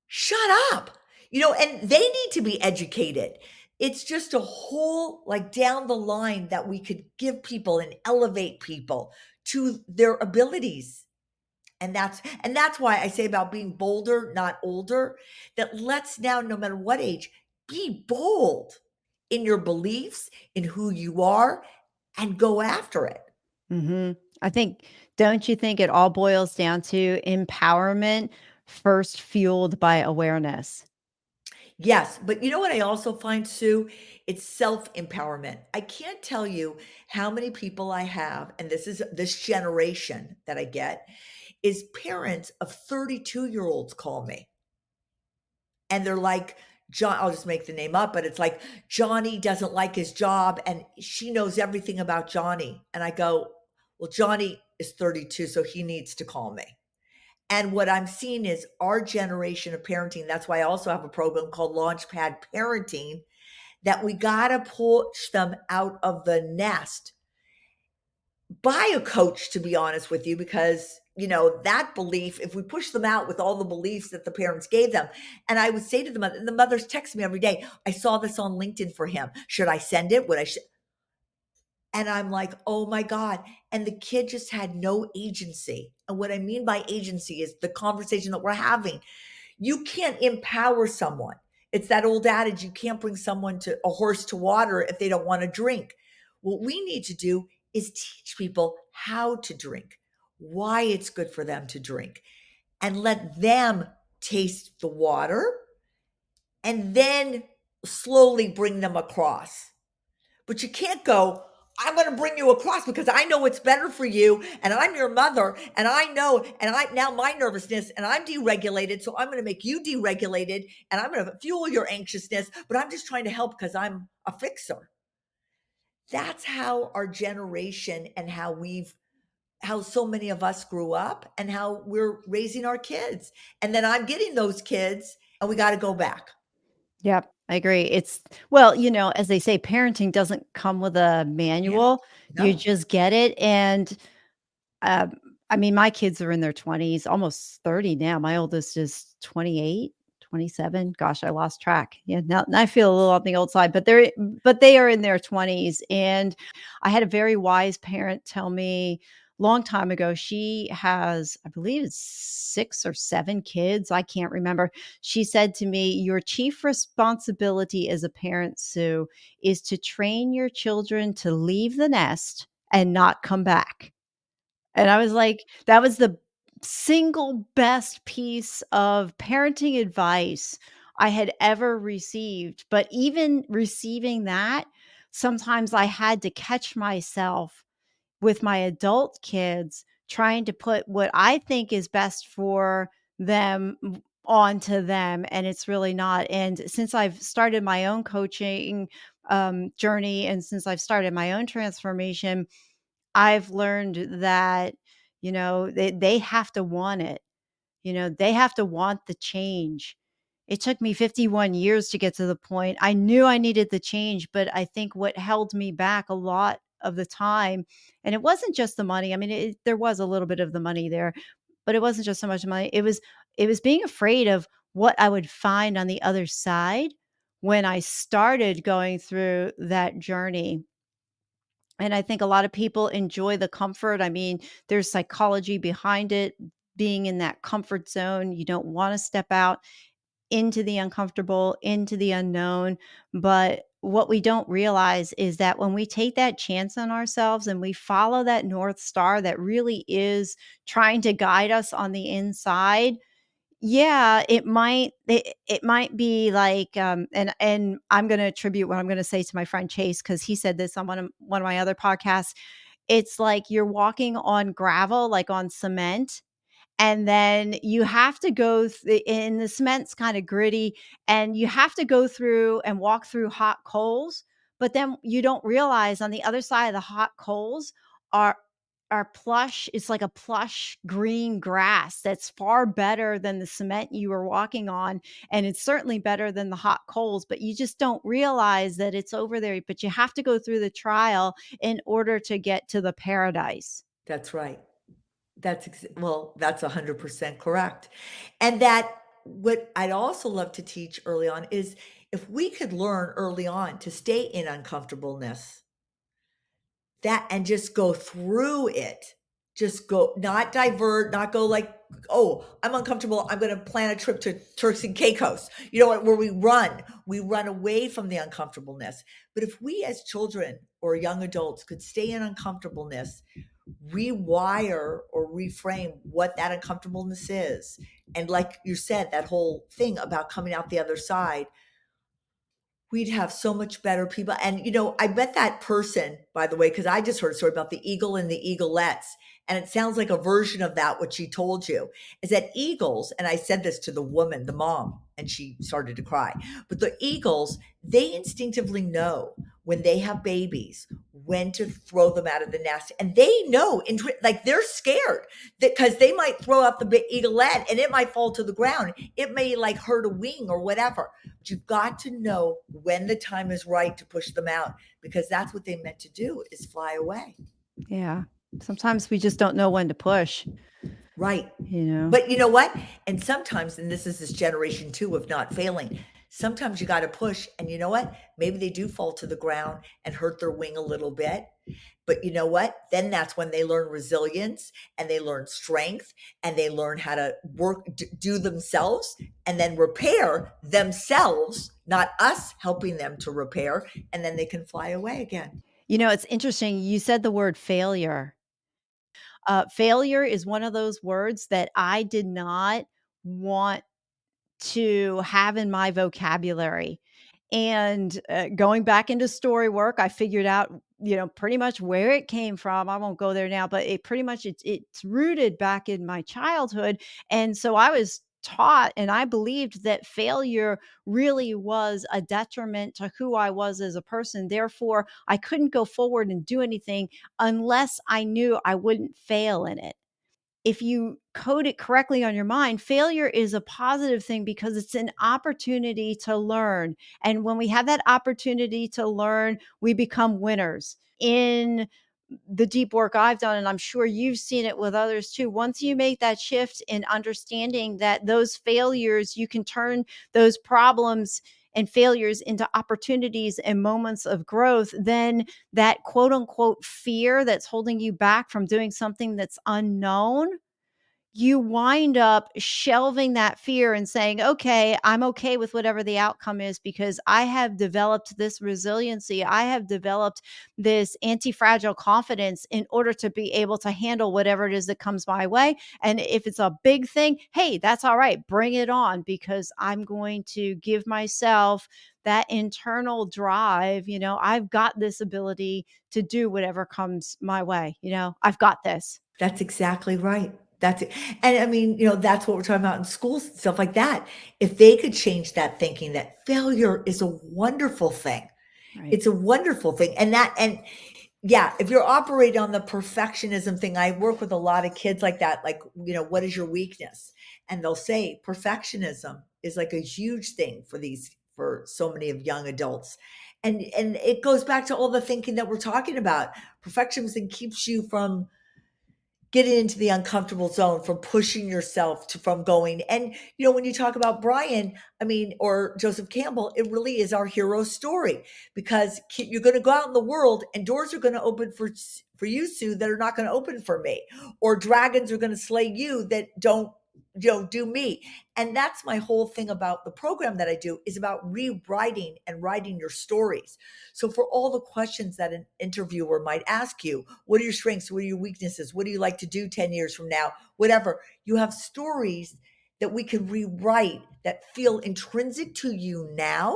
[SPEAKER 2] shut up. And they need to be educated. It's just a whole, like, down the line, that we could give people and elevate people to their abilities. And that's why I say about being bolder, not older, that let's now, no matter what age, be bold in your beliefs, in who you are, and go after it.
[SPEAKER 1] I think, don't you think it all boils down to empowerment first fueled by awareness?
[SPEAKER 2] Yes, but you know what I also find, Sue? It's self-empowerment. I can't tell you how many people I have, and this generation that I get, is parents of 32-year-olds call me. And they're like, John, I'll just make the name up, but it's like Johnny doesn't like his job and she knows everything about Johnny. And I go, well, Johnny is 32, so he needs to call me. And what I'm seeing is our generation of parenting. That's why I also have a program called Launchpad Parenting, that we got to push them out of the nest by a coach, to be honest with you, because that belief, if we push them out with all the beliefs that the parents gave them. And I would say to the mothers text me every day, I saw this on LinkedIn for him. Should I send it? And I'm like, oh my God. And the kid just had no agency. And what I mean by agency is the conversation that we're having. You can't empower someone. It's that old adage, you can't bring a horse to water if they don't want to drink. What we need to do is teach people how to drink, why it's good for them to drink, and let them taste the water and then slowly bring them across. But you can't go, I'm going to bring you across because I know what's better for you. And I'm your mother. And I know, and now my nervousness and I'm deregulated. So I'm going to make you deregulated and I'm going to fuel your anxiousness, but I'm just trying to help because I'm a fixer. That's how our generation and how so many of us grew up and how we're raising our kids. And then I'm getting those kids and we got to go back.
[SPEAKER 1] Yep, I agree. Well, as they say, parenting doesn't come with a
[SPEAKER 2] Yeah.
[SPEAKER 1] manual. You
[SPEAKER 2] No,
[SPEAKER 1] just get it. And um, I mean, my kids are in their 20s, almost 30 now. My oldest is 28, 27. Gosh, I lost track. Yeah, now I feel a little on the old side, but they are in their 20s. And I had a very wise parent tell me long time ago. She has, I believe it's 6 or 7 kids. I can't remember. She said to me, "Your chief responsibility as a parent, Sue, is to train your children to leave the nest and not come back." And I was like, that was the single best piece of parenting advice I had ever received. But even receiving that, sometimes I had to catch myself with my adult kids trying to put what I think is best for them onto them, and it's really not. And since I've started my own coaching journey, and since I've started my own transformation, I've learned that, they have to want it. They have to want the change. It took me 51 years to get to the point. I knew I needed the change, but I think what held me back a lot of the time, and it wasn't just the money. I mean, there was a little bit of the money there, but it wasn't just so much money. It was being afraid of what I would find on the other side when I started going through that journey. And I think a lot of people enjoy the comfort. I mean, there's psychology behind it, being in that comfort zone. You don't want to step out into the uncomfortable, into the unknown. But what we don't realize is that when we take that chance on ourselves and we follow that North Star that really is trying to guide us on the inside, yeah, it might be like, and I'm gonna attribute what I'm gonna say to my friend Chase, because he said this on one of my other podcasts. It's like you're walking on gravel, like on cement, and then you have to and the cement's kind of gritty, and you have to go through and walk through hot coals, but then you don't realize on the other side of the hot coals are plush. It's like a plush green grass that's far better than the cement you were walking on, and it's certainly better than the hot coals, but you just don't realize that it's over there. But you have to go through the trial in order to get to the paradise.
[SPEAKER 2] that's right. That's 100% correct. And that what I'd also love to teach early on is if we could learn early on to stay in uncomfortableness, that and just go through it. Just go, not divert, not go like, oh, I'm uncomfortable. I'm going to plan a trip to Turks and Caicos. You know what? Where we run away from the uncomfortableness. But if we as children or young adults could stay in uncomfortableness, rewire or reframe what that uncomfortableness is. And like you said, that whole thing about coming out the other side, we'd have so much better people. And, I bet that person, by the way, because I just heard a story about the eagle and the eaglets. and it sounds like a version of that, what she told you, is that eagles, and I said this to the woman, the mom, and she started to cry, but the eagles, they instinctively know when they have babies when to throw them out of the nest, and they know, like they're scared that because they might throw out the eaglet and it might fall to the ground, it may like hurt a wing or whatever, but you've got to know when the time is right to push them out, because that's what they meant to do, is fly away.
[SPEAKER 1] Yeah. Sometimes we just don't know when to push,
[SPEAKER 2] Right.
[SPEAKER 1] you know?
[SPEAKER 2] But you know what? And sometimes, and this is this generation too of not failing, sometimes you got to push. And you know what? Maybe they do fall to the ground and hurt their wing a little bit. But you know what? Then that's when they learn resilience and they learn strength and they learn how to work, do themselves and then repair themselves, not us helping them to repair. And then they can fly away again.
[SPEAKER 1] You know, it's interesting. You said the word failure. Failure is one of those words that I did not want to have in my vocabulary. And going back into story work, I figured out, pretty much where it came from. I won't go there now, but it pretty much it's rooted back in my childhood. And so I was taught and I believed that failure really was a detriment to who I was as a person. Therefore, I couldn't go forward and do anything unless I knew I wouldn't fail in it. If you code it correctly on your mind, failure is a positive thing because it's an opportunity to learn. And when we have that opportunity to learn, we become winners. In the deep work I've done, and I'm sure you've seen it with others too, once you make that shift in understanding that those failures, you can turn those problems and failures into opportunities and moments of growth, then that quote unquote fear that's holding you back from doing something that's unknown, you wind up shelving that fear and saying, okay, I'm okay with whatever the outcome is because I have developed this resiliency. I have developed this anti-fragile confidence in order to be able to handle whatever it is that comes my way. And if it's a big thing, hey, that's all right. Bring it on, because I'm going to give myself that internal drive. I've got this ability to do whatever comes my way. I've got this.
[SPEAKER 2] That's exactly right. That's it. And I mean, that's what we're talking about in schools and stuff like that. If they could change that thinking that failure is a wonderful thing.
[SPEAKER 1] Right.
[SPEAKER 2] It's a wonderful thing. And yeah, if you're operating on the perfectionism thing, I work with a lot of kids like that. Like, what is your weakness? And they'll say perfectionism is like a huge thing for so many of young adults. And it goes back to all the thinking that we're talking about. Perfectionism keeps you from getting into the uncomfortable zone, from pushing yourself from going. And, when you talk about Brian, or Joseph Campbell, it really is our hero story, because you're going to go out in the world and doors are going to open for you, Sue, that are not going to open for me, or dragons are going to slay you that don't, do me. And that's my whole thing about the program that I do, is about rewriting and writing your stories. So for all the questions that an interviewer might ask you, what are your strengths? What are your weaknesses? What do you like to do 10 years from now? Whatever. You have stories that we can rewrite that feel intrinsic to you now,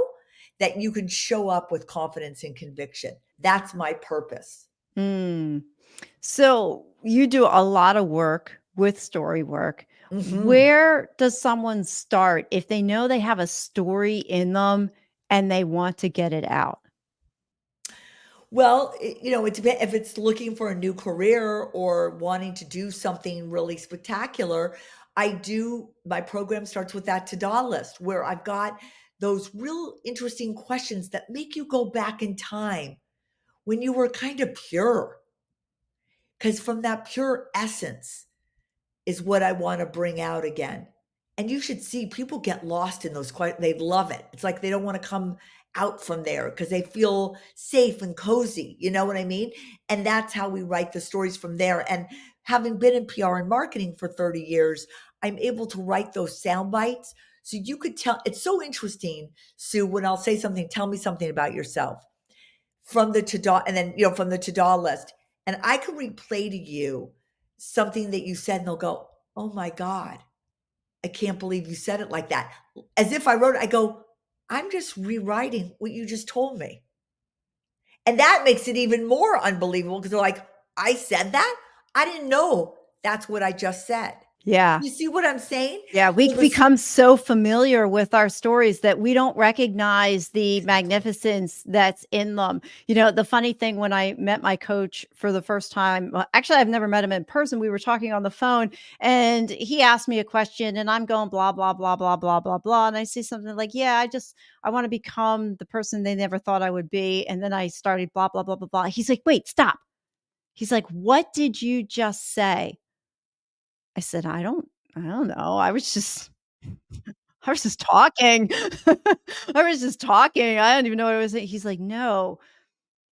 [SPEAKER 2] that you can show up with confidence and conviction. That's my purpose.
[SPEAKER 1] Mm. So you do a lot of work with story work.
[SPEAKER 2] Mm-hmm.
[SPEAKER 1] Where does someone start if they know they have a story in them and they want to get it out?
[SPEAKER 2] Well, it depends if it's looking for a new career or wanting to do something really spectacular. My program starts with that to-do list, where I've got those real interesting questions that make you go back in time when you were kind of pure. Because from that pure essence is what I want to bring out again. And you should see people get lost in those they love it. It's like they don't want to come out from there because they feel safe and cozy. You know what I mean? And that's how we write the stories from there. And having been in PR and marketing for 30 years, I'm able to write those sound bites. So you could tell. It's so interesting, Sue, when I'll say something, tell me something about yourself from the to-do, and then, from the to-do list. And I can replay to you something that you said, and they'll go, oh my God, I can't believe you said it like that. As if I wrote it, I go, I'm just rewriting what you just told me. And that makes it even more unbelievable, because they're like, I said that? I didn't know that's what I just said.
[SPEAKER 1] Yeah.
[SPEAKER 2] You see what I'm saying?
[SPEAKER 1] Yeah, we
[SPEAKER 2] So this
[SPEAKER 1] become so familiar with our stories that we don't recognize the
[SPEAKER 2] Exactly.
[SPEAKER 1] magnificence that's in them. You know, the funny thing when I met my coach for the first time, well, actually, I've never met him in person. We were talking on the phone and he asked me a question and I'm going blah, blah, blah, blah, blah, blah, blah. And I say something like, yeah, I want to become the person they never thought I would be. And then I started blah, blah, blah, blah, blah. He's like, wait, stop. He's like, what did you just say? I said, I don't know. I was just talking. I was just talking. I don't even know what I was saying. He's like, "No,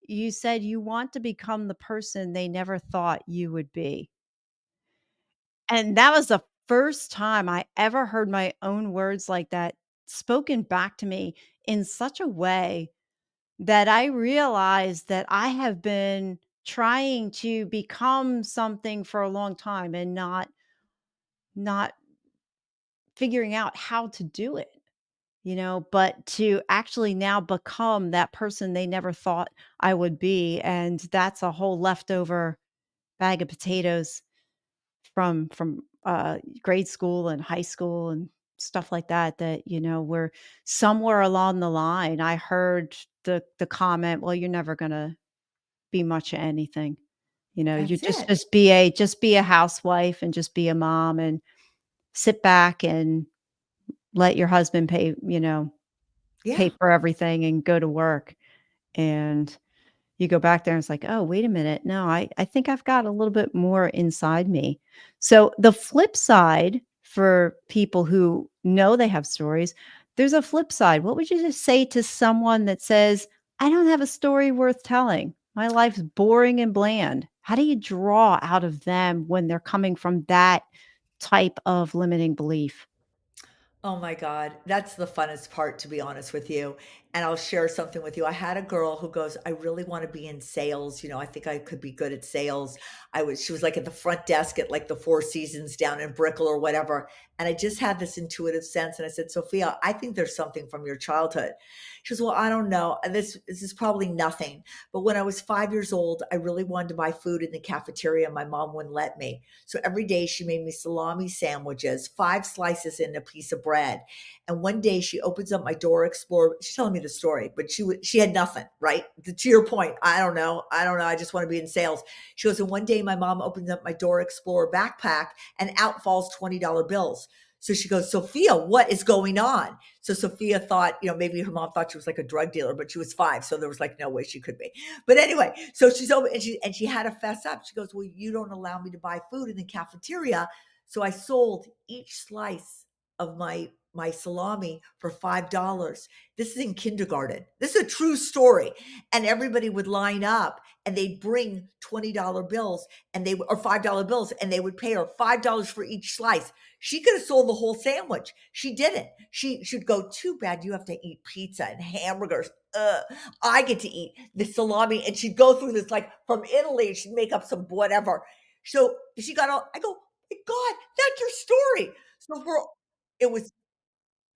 [SPEAKER 1] you said you want to become the person they never thought you would be." And that was the first time I ever heard my own words like that spoken back to me in such a way that I realized that I have been trying to become something for a long time and not figuring out how to do it. But to actually now become that person they never thought I would be, and that's a whole leftover bag of potatoes from grade school and high school and stuff like that, where somewhere along the line, I heard the comment, "Well, you're never gonna be much of anything." You
[SPEAKER 2] That's
[SPEAKER 1] just
[SPEAKER 2] it.
[SPEAKER 1] be a housewife and just be a mom and sit back and let your husband pay
[SPEAKER 2] Yeah.
[SPEAKER 1] for everything and go to work. And you go back there and it's like, "Oh, wait a minute. No, I think I've got a little bit more inside me." So the flip side for people who know they have stories, there's a flip side. What would you just say to someone that says, "I don't have a story worth telling. My life's boring and bland." How do you draw out of them when they're coming from that type of limiting belief?
[SPEAKER 2] Oh my God, that's the funnest part, to be honest with you. And I'll share something with you. I had a girl who goes, I really want to be in sales. I think I could be good at sales. She was like at the front desk at like the Four Seasons down in Brickell or whatever. And I just had this intuitive sense. And I said, Sophia, I think there's something from your childhood. She goes, well, I don't know. And this is probably nothing. But when I was 5 years old, I really wanted to buy food in the cafeteria. My mom wouldn't let me. So every day she made me salami sandwiches, 5 slices in a piece of bread. And one day she opens up my Door Explorer. She's telling me the story, but she had nothing, right? To your point, I don't know. I just want to be in sales. She goes, and one day my mom opens up my Door Explorer backpack and out falls $20 bills. So she goes, Sophia, what is going on? So Sophia thought, maybe her mom thought she was like a drug dealer, but she was 5. So there was like no way she could be. But anyway, so she's over and she had to fess up. She goes, well, you don't allow me to buy food in the cafeteria. So I sold each slice of my salami for $5. This is in kindergarten. This is a true story. And everybody would line up and they'd bring $20 bills or $5 bills and they would pay her $5 for each slice. She could have sold the whole sandwich. She didn't. She should go, too bad you have to eat pizza and hamburgers. I get to eat the salami. And she'd go through this like from Italy. She'd make up some whatever. So she got all, I go, my God, that's your story. So it was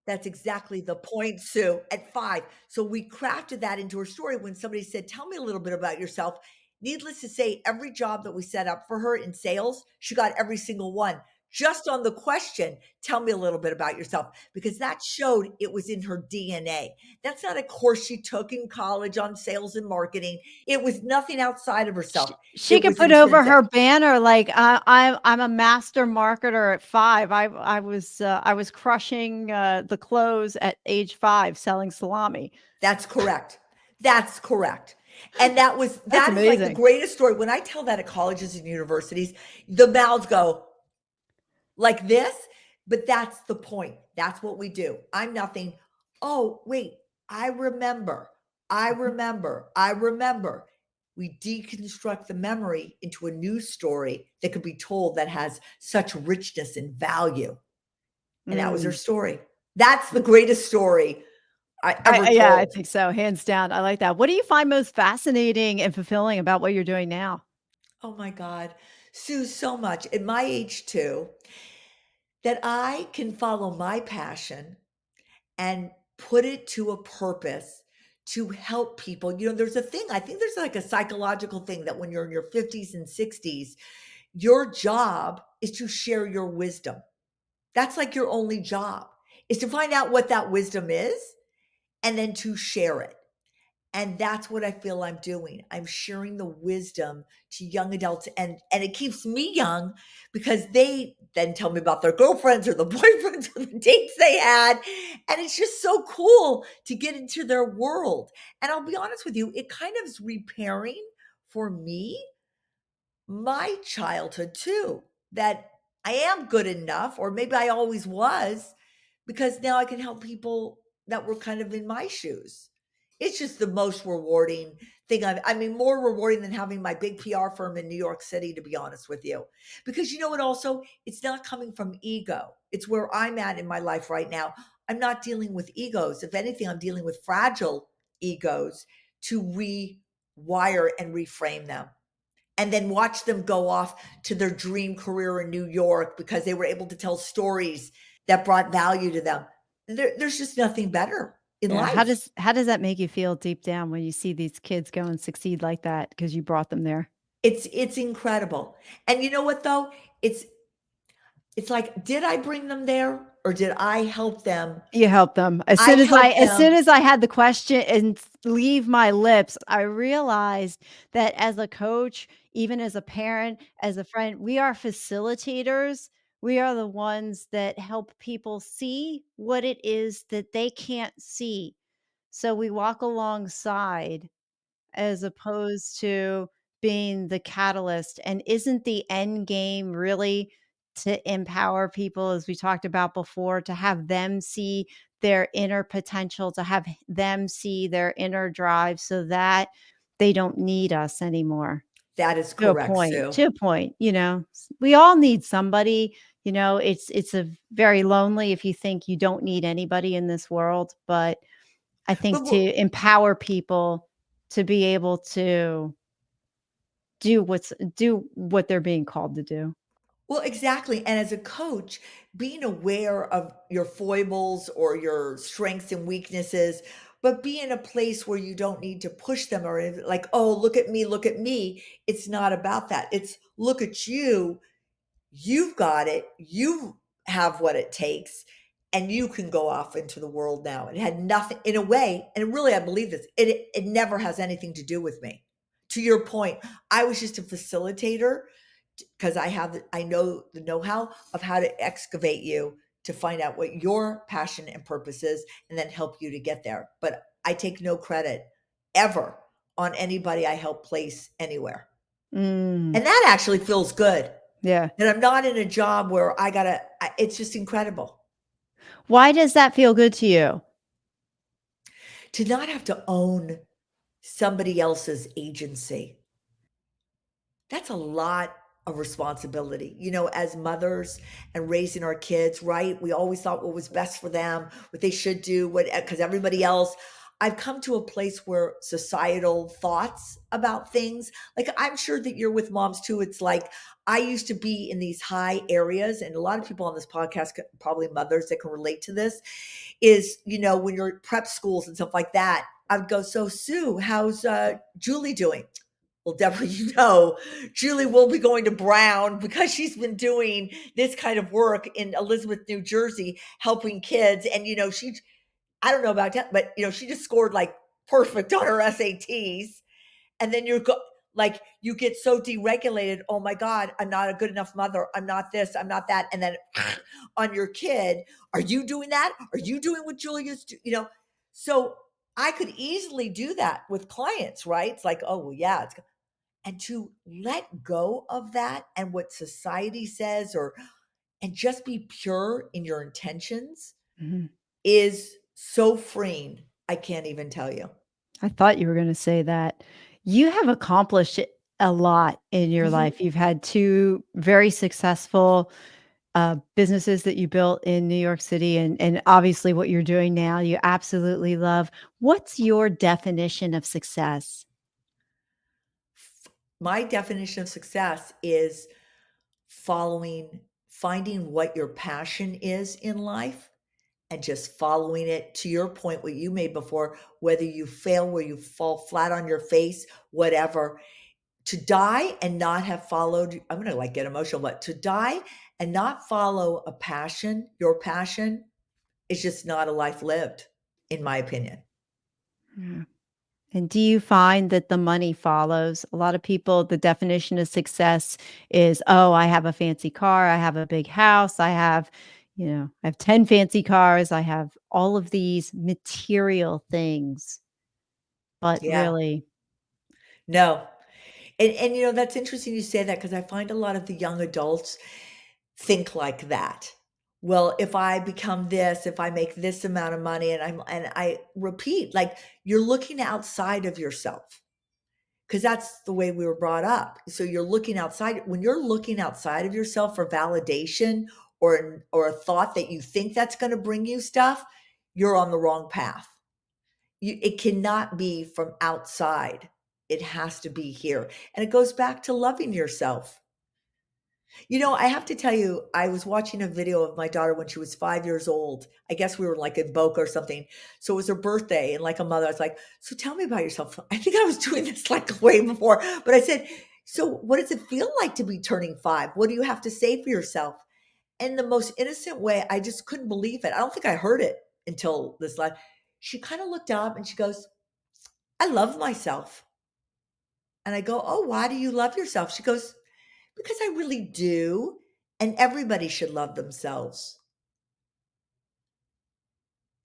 [SPEAKER 2] that's exactly the point, Sue, at 5. So we crafted that into her story when somebody said, "Tell me a little bit about yourself." Needless to say, every job that we set up for her in sales, she got every single one. Just on the question, "Tell me a little bit about yourself," because that showed it was in her DNA. That's not a course she took in college on sales and marketing. It was nothing outside of herself.
[SPEAKER 1] She
[SPEAKER 2] It
[SPEAKER 1] could
[SPEAKER 2] was
[SPEAKER 1] put over her
[SPEAKER 2] intrinsic.
[SPEAKER 1] banner like, I'm a master marketer at 5. I was crushing, the clothes at age 5 selling salami.
[SPEAKER 2] That's correct. That's correct. And
[SPEAKER 1] That's
[SPEAKER 2] that is like the
[SPEAKER 1] amazing.
[SPEAKER 2] greatest story. When I tell that at colleges and universities, the mouths go like this, but that's the point. That's what we do. I'm nothing. Oh, wait, I remember. I
[SPEAKER 1] Mhm.
[SPEAKER 2] remember. I remember. We deconstruct the memory into a new story that could be told that has such richness and value. And that was her
[SPEAKER 1] Mm.
[SPEAKER 2] story. That's the greatest story I ever
[SPEAKER 1] Yeah, I
[SPEAKER 2] told.
[SPEAKER 1] think so, hands down. I like that. What do you find most fascinating and fulfilling about what you're doing now?
[SPEAKER 2] Oh my God. Sue, so much at my age too, that I can follow my passion and put it to a purpose to help people. There's a thing, I think there's like a psychological thing that when you're in your 50s and 60s, your job is to share your wisdom. That's like your only job, is to find out what that wisdom is and then to share it. And that's what I feel I'm doing. I'm sharing the wisdom to young adults, and it keeps me young because they then tell me about their girlfriends or the boyfriends or the dates they had. And it's just so cool to get into their world. And I'll be honest with you, it kind of is repairing for me my childhood too, that I am good enough, or maybe I always was, because now I can help people that were kind of in my shoes. It's just the most rewarding thing. I mean, more rewarding than having my big PR firm in New York City, to be honest with you. Because you know what, also, it's not coming from ego. It's where I'm at in my life right now. I'm not dealing with egos. If anything, I'm dealing with fragile egos to rewire and reframe them, and then watch them go off to their dream career in New York because they were able to tell stories that brought value to them. There's just nothing better in
[SPEAKER 1] Yeah,
[SPEAKER 2] life.
[SPEAKER 1] how does that make you feel deep down when you see these kids go and succeed like that because you brought them there?
[SPEAKER 2] It's incredible. And you know what though? It's like, did I bring them there or did I help them?
[SPEAKER 1] You help them.
[SPEAKER 2] I helped
[SPEAKER 1] As soon
[SPEAKER 2] them.
[SPEAKER 1] as I had the question and leave my lips, I realized that as a coach, even as a parent, as a friend, we are facilitators. We are the ones that help people see what it is that they can't see. So we walk alongside as opposed to being the catalyst. And isn't the end game really to empower people, as we talked about before, to have them see their inner potential, to have them see their inner drive so that they don't need us anymore?
[SPEAKER 2] That is correct, Sue.
[SPEAKER 1] To a point, we all need somebody. It's a very lonely if you think you don't need anybody in this world, but I think
[SPEAKER 2] But
[SPEAKER 1] to empower people to be able to do what they're being called to do.
[SPEAKER 2] well, exactly. And as a coach, being aware of your foibles or your strengths and weaknesses, but be in a place where you don't need to push them or like, oh, look at me, look at me. It's not about that. It's look at you. You've got it. You have what it takes. And you can go off into the world now. It had nothing, in a way, and really, I believe this, it never has anything to do with me. To your point, I was just a facilitator because I know the know-how of how to excavate you to find out what your passion and purpose is and then help you to get there. But I take no credit ever on anybody I help place anywhere.
[SPEAKER 1] Mm,
[SPEAKER 2] And that actually feels good.
[SPEAKER 1] yeah.
[SPEAKER 2] That I'm not in a job where it's just incredible
[SPEAKER 1] Why does that feel good to you?
[SPEAKER 2] to not have to own somebody else's agency. That's a lot of responsibility, as mothers and raising our kids, right? We always thought what was best for them, what they should do, because everybody else. I've come to a place where societal thoughts about things, like I'm sure that you're with moms too. It's like I used to be in these high areas, and a lot of people on this podcast, probably mothers that can relate to this, is, when you're at prep schools and stuff like that, I would go, so Sue, how's Julie doing? Well, Deborah, Julie will be going to Brown because she's been doing this kind of work in Elizabeth, New Jersey, helping kids. And, I don't know about that, but, she just scored like perfect on her SATs. And then like, you get so deregulated. Oh my God, I'm not a good enough mother. I'm not this, I'm not that. And then on your kid, are you doing that? Are you doing what Julia's, So I could easily do that with clients, right? It's like, oh, well, yeah, and to let go of that and what society says, and just be pure in your intentions
[SPEAKER 1] Mhm.
[SPEAKER 2] is so freeing. I can't even tell you.
[SPEAKER 1] I thought you were gonna say that. You have accomplished a lot in your
[SPEAKER 2] Mhm.
[SPEAKER 1] life. You've had 2 very successful, businesses that you built in New York City, and obviously what you're doing now, you absolutely love. What's your definition of success?
[SPEAKER 2] My definition of success is finding what your passion is in life and just following it, to your point, what you made before, whether you fail, where you fall flat on your face, whatever, To die and not have followed, I'm going to like get emotional, but to die and not follow a passion, your passion, is just not a life lived, in my opinion.
[SPEAKER 1] Yeah. And do you find that the money follows? A lot of people, the definition of success is, oh, I have a fancy car, I have a big house, I have 10 fancy cars, I have all of these material things. But
[SPEAKER 2] Yeah.
[SPEAKER 1] really,
[SPEAKER 2] No. And that's interesting you say that because I find a lot of the young adults think like that. Well, if I become this, if I make this amount of money, and I repeat, like, you're looking outside of yourself because that's the way we were brought up. So you're looking outside. When you're looking outside of yourself for validation or a thought that you think that's going to bring you stuff, you're on the wrong path. It cannot be from outside. It has to be here. And it goes back to loving yourself. I have to tell you, I was watching a video of my daughter when she was 5 years old. I guess we were like in Boca or something. So it was her birthday. And like a mother, I was like, so tell me about yourself. I think I was doing this like way before, but I said, so what does it feel like to be turning 5? What do you have to say for yourself? In the most innocent way, I just couldn't believe it. I don't think I heard it until this last. She kind of looked up and she goes, I love myself. And I go, oh, why do you love yourself? She goes, because I really do. And everybody should love themselves.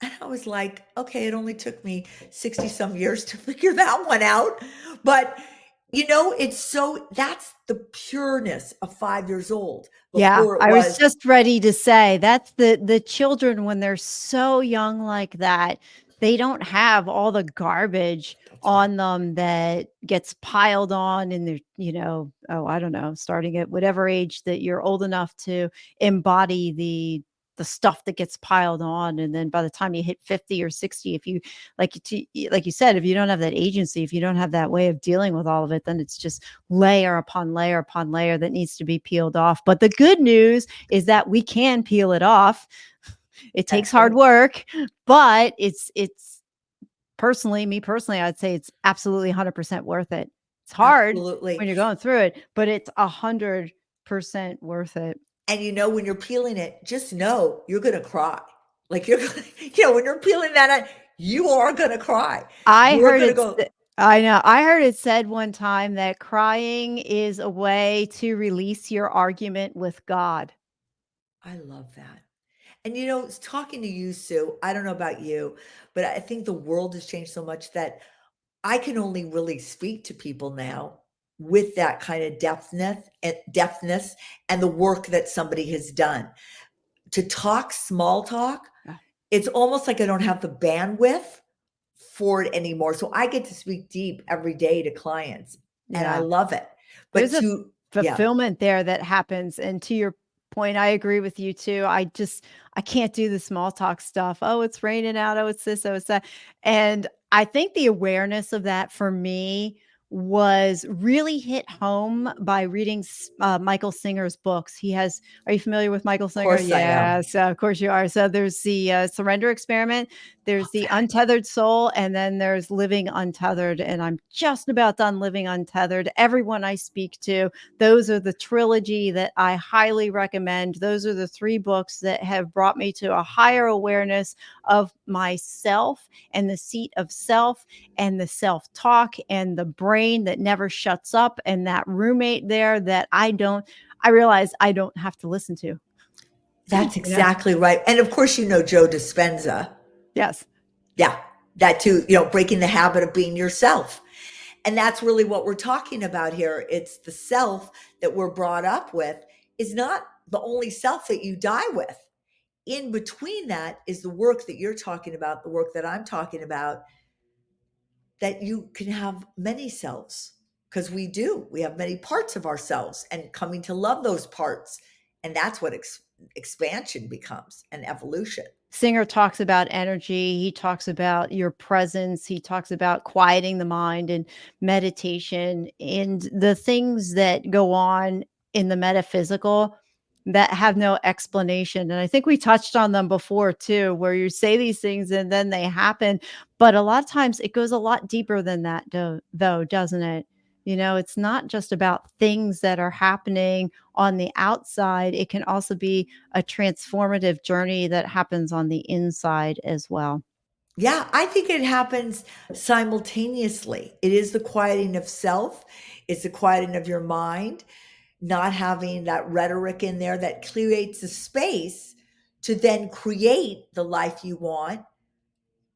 [SPEAKER 2] And I was like, okay, it only took me 60 some years to figure that one out. But, that's the pureness of 5 years old
[SPEAKER 1] yeah,
[SPEAKER 2] before it
[SPEAKER 1] I was
[SPEAKER 2] was.
[SPEAKER 1] just ready to say that's the children when they're so young like that, they don't have all the garbage
[SPEAKER 2] That's right.
[SPEAKER 1] on them that gets piled on in their, oh, I don't know, starting at whatever age that you're old enough to embody the stuff that gets piled on. And then by the time you hit 50 or 60, if you like you said, if you don't have that agency, if you don't have that way of dealing with all of it, then it's just layer upon layer upon layer that needs to be peeled off. But the good news is that we can peel it off. It takes
[SPEAKER 2] That's
[SPEAKER 1] hard
[SPEAKER 2] right.
[SPEAKER 1] work, but it's me personally, I'd say it's absolutely 100% worth it. It's hard
[SPEAKER 2] Absolutely.
[SPEAKER 1] when you're going through it, but it's 100% worth it.
[SPEAKER 2] And when you're peeling it, just know you're going to cry. Like you're going when you're peeling that out, you are going to cry.
[SPEAKER 1] I
[SPEAKER 2] You're
[SPEAKER 1] heard
[SPEAKER 2] going to
[SPEAKER 1] it's
[SPEAKER 2] go,
[SPEAKER 1] I know. I heard it said one time that crying is a way to release your argument with God.
[SPEAKER 2] I love that. And talking to you, Sue, I don't know about you, but I think the world has changed so much that I can only really speak to people now with that kind of depthness and the work that somebody has done. To talk small talk,
[SPEAKER 1] Yeah.
[SPEAKER 2] it's almost like I don't have the bandwidth for it anymore. So I get to speak deep every day to clients and I
[SPEAKER 1] Yeah.
[SPEAKER 2] love it. But
[SPEAKER 1] There's a
[SPEAKER 2] yeah,
[SPEAKER 1] fulfillment there that happens, and to your point, I agree with you too. I can't do the small talk stuff. "Oh, it's raining out. Oh, it's this. Oh, it's that." And I think the awareness of that for me was really hit home by reading Michael Singer's books. Are you familiar with Michael
[SPEAKER 2] of
[SPEAKER 1] Singer?
[SPEAKER 2] course I am.
[SPEAKER 1] Yes, of course you are. So there's the Surrender Experiment, there's
[SPEAKER 2] Love
[SPEAKER 1] the
[SPEAKER 2] that.
[SPEAKER 1] Untethered Soul, and then there's Living Untethered. And I'm just about done Living Untethered. Everyone I speak to, those are the trilogy that I highly recommend. Those are the 3 books that have brought me to a higher awareness of myself and the seat of self and the self-talk and the brain that never shuts up and that roommate there that I realize I don't have to listen to.
[SPEAKER 2] That's
[SPEAKER 1] You know?
[SPEAKER 2] exactly right. And of course, Joe Dispenza.
[SPEAKER 1] Yes.
[SPEAKER 2] Yeah, that too, breaking the habit of being yourself. And that's really what we're talking about here. It's the self that we're brought up with is not the only self that you die with. In between that is the work that you're talking about, the work that I'm talking about, that you can have many selves because we do. We have many parts of ourselves and coming to love those parts. And that's what expansion becomes and evolution.
[SPEAKER 1] Singer talks about energy. He talks about your presence. He talks about quieting the mind and meditation and the things that go on in the metaphysical that have no explanation. And I think we touched on them before too, where you say these things and then they happen. But a lot of times it goes a lot deeper than that, though, doesn't it? It's not just about things that are happening on the outside. It can also be a transformative journey that happens on the inside as well.
[SPEAKER 2] Yeah, I think it happens simultaneously. It is the quieting of self, it's the quieting of your mind, not having that rhetoric in there that creates a space to then create the life you want.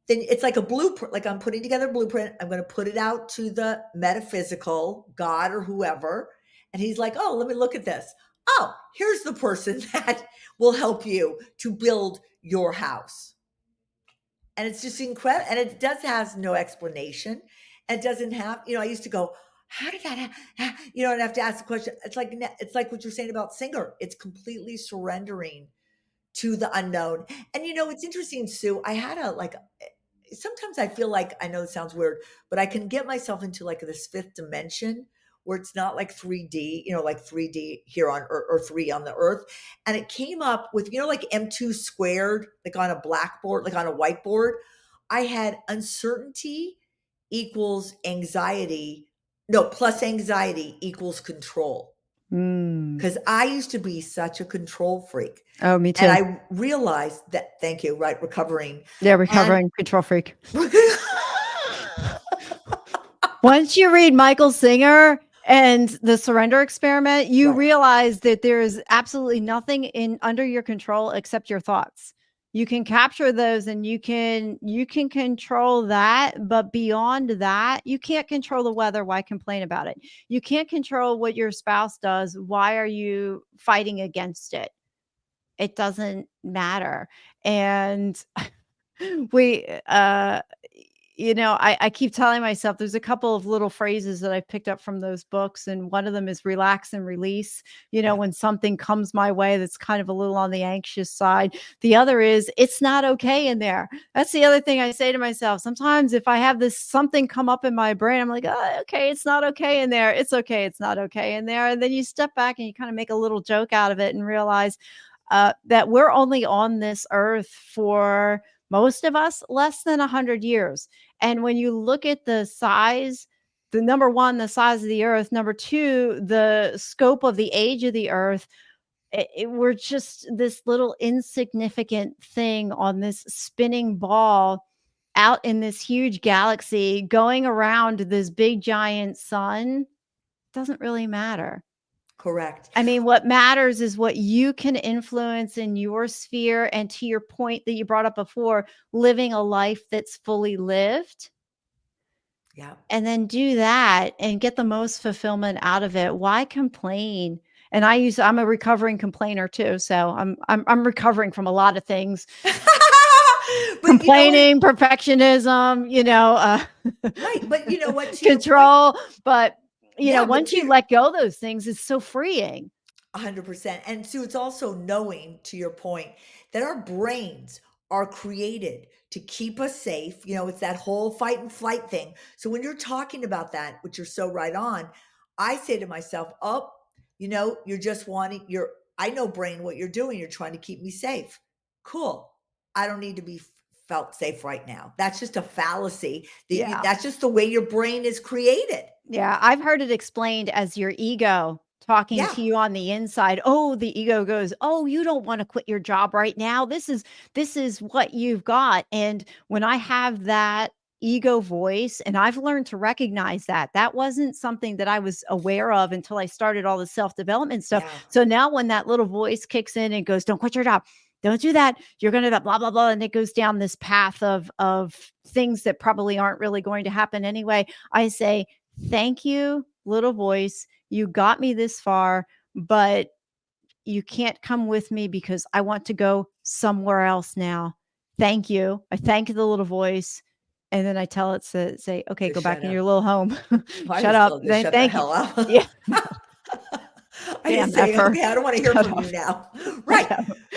[SPEAKER 2] Then it's like a blueprint, like I'm putting together a blueprint. I'm going to put it out to the metaphysical, God or whoever. And he's like, oh, let me look at this. Oh, here's the person that will help you to build your house. And it's just incredible. And it does has no explanation. And it doesn't have, I used to go, how did that and have to ask the question. It's like what you're saying about Singer. It's completely surrendering to the unknown. And it's interesting, Sue. I had sometimes I feel like, I know it sounds weird, but I can get myself into like this fifth dimension where it's not like 3D, like 3D here on Earth or 3 on the Earth. And it came up with, like M2 squared, like on a blackboard, like on a whiteboard. I had uncertainty equals anxiety. No, plus anxiety equals control.
[SPEAKER 1] Mm.
[SPEAKER 2] Because I used to be such a control freak.
[SPEAKER 1] Oh, me too.
[SPEAKER 2] And I realized that, thank you, right? Recovering.
[SPEAKER 1] Yeah,
[SPEAKER 2] And
[SPEAKER 1] recovering control freak. Once you read Michael Singer and the surrender experiment, you
[SPEAKER 2] Right.
[SPEAKER 1] realize that there is absolutely nothing under your control except your thoughts. You can capture those and you can control that, but beyond that, you can't control the weather. Why complain about it? You can't control what your spouse does. Why are you fighting against it? It doesn't matter. And we I keep telling myself there's a couple of little phrases that I've picked up from those books, and one of them is relax and release.
[SPEAKER 2] Yeah.
[SPEAKER 1] When something comes my way that's kind of a little on the anxious side. The other is it's not okay in there. That's the other thing I say to myself. Sometimes if I have this something come up in my brain, I'm like, oh, okay, it's not okay in there. It's okay. It's not okay in there. And then you step back and you kind of make a little joke out of it and realize that we're only on this earth for most of us less than 100 years. And when you look at the size, the number one, the size of the earth, number two, the scope of the age of the earth, we're just this little insignificant thing on this spinning ball out in this huge galaxy going around this big giant sun. Doesn't really matter.
[SPEAKER 2] Correct.
[SPEAKER 1] I mean, what matters is what you can influence in your sphere. And to your point that you brought up before, living a life that's fully lived.
[SPEAKER 2] Yeah.
[SPEAKER 1] And then do that and get the most fulfillment out of it. Why complain? And I'm a recovering complainer too. So I'm recovering from a lot of things.
[SPEAKER 2] But
[SPEAKER 1] Complaining, perfectionism,
[SPEAKER 2] right. But you know what? To your point,
[SPEAKER 1] control. But
[SPEAKER 2] yeah, but
[SPEAKER 1] once you let go of those things, it's so freeing.
[SPEAKER 2] 100%. And Sue, it's also knowing, to your point, that our brains are created to keep us safe. It's that whole fight and flight thing. So when you're talking about that, which you're so right on, I say to myself, oh, you're just I know, brain, what you're doing. You're trying to keep me safe. Cool. I don't need to be felt safe right now. That's just a fallacy.
[SPEAKER 1] Yeah.
[SPEAKER 2] That's just the way your brain is created.
[SPEAKER 1] Yeah, I've heard it explained as your ego talking
[SPEAKER 2] Yeah.
[SPEAKER 1] to you on the inside. Oh, the ego goes, "Oh, you don't want to quit your job right now. This is what you've got." And when I have that ego voice, and I've learned to recognize that. That wasn't something that I was aware of until I started all the self-development stuff.
[SPEAKER 2] Yeah.
[SPEAKER 1] So now when that little voice kicks in and goes, "Don't quit your job. Don't do that. You're going to blah blah blah," and it goes down this path of things that probably aren't really going to happen anyway. I say, thank you, little voice. You got me this far, but you can't come with me because I want to go somewhere else now. Thank you. I thank the little voice. And then I tell it to say, okay,
[SPEAKER 2] Just
[SPEAKER 1] go back
[SPEAKER 2] shut
[SPEAKER 1] in
[SPEAKER 2] up.
[SPEAKER 1] your little home.
[SPEAKER 2] I
[SPEAKER 1] Shut
[SPEAKER 2] just
[SPEAKER 1] up.
[SPEAKER 2] tell them to shut the
[SPEAKER 1] Thank you.
[SPEAKER 2] hell up.
[SPEAKER 1] Yeah.
[SPEAKER 2] I
[SPEAKER 1] Damn
[SPEAKER 2] just say,
[SPEAKER 1] effer.
[SPEAKER 2] okay, I don't want to hear
[SPEAKER 1] Shut
[SPEAKER 2] from
[SPEAKER 1] up.
[SPEAKER 2] you now. Right.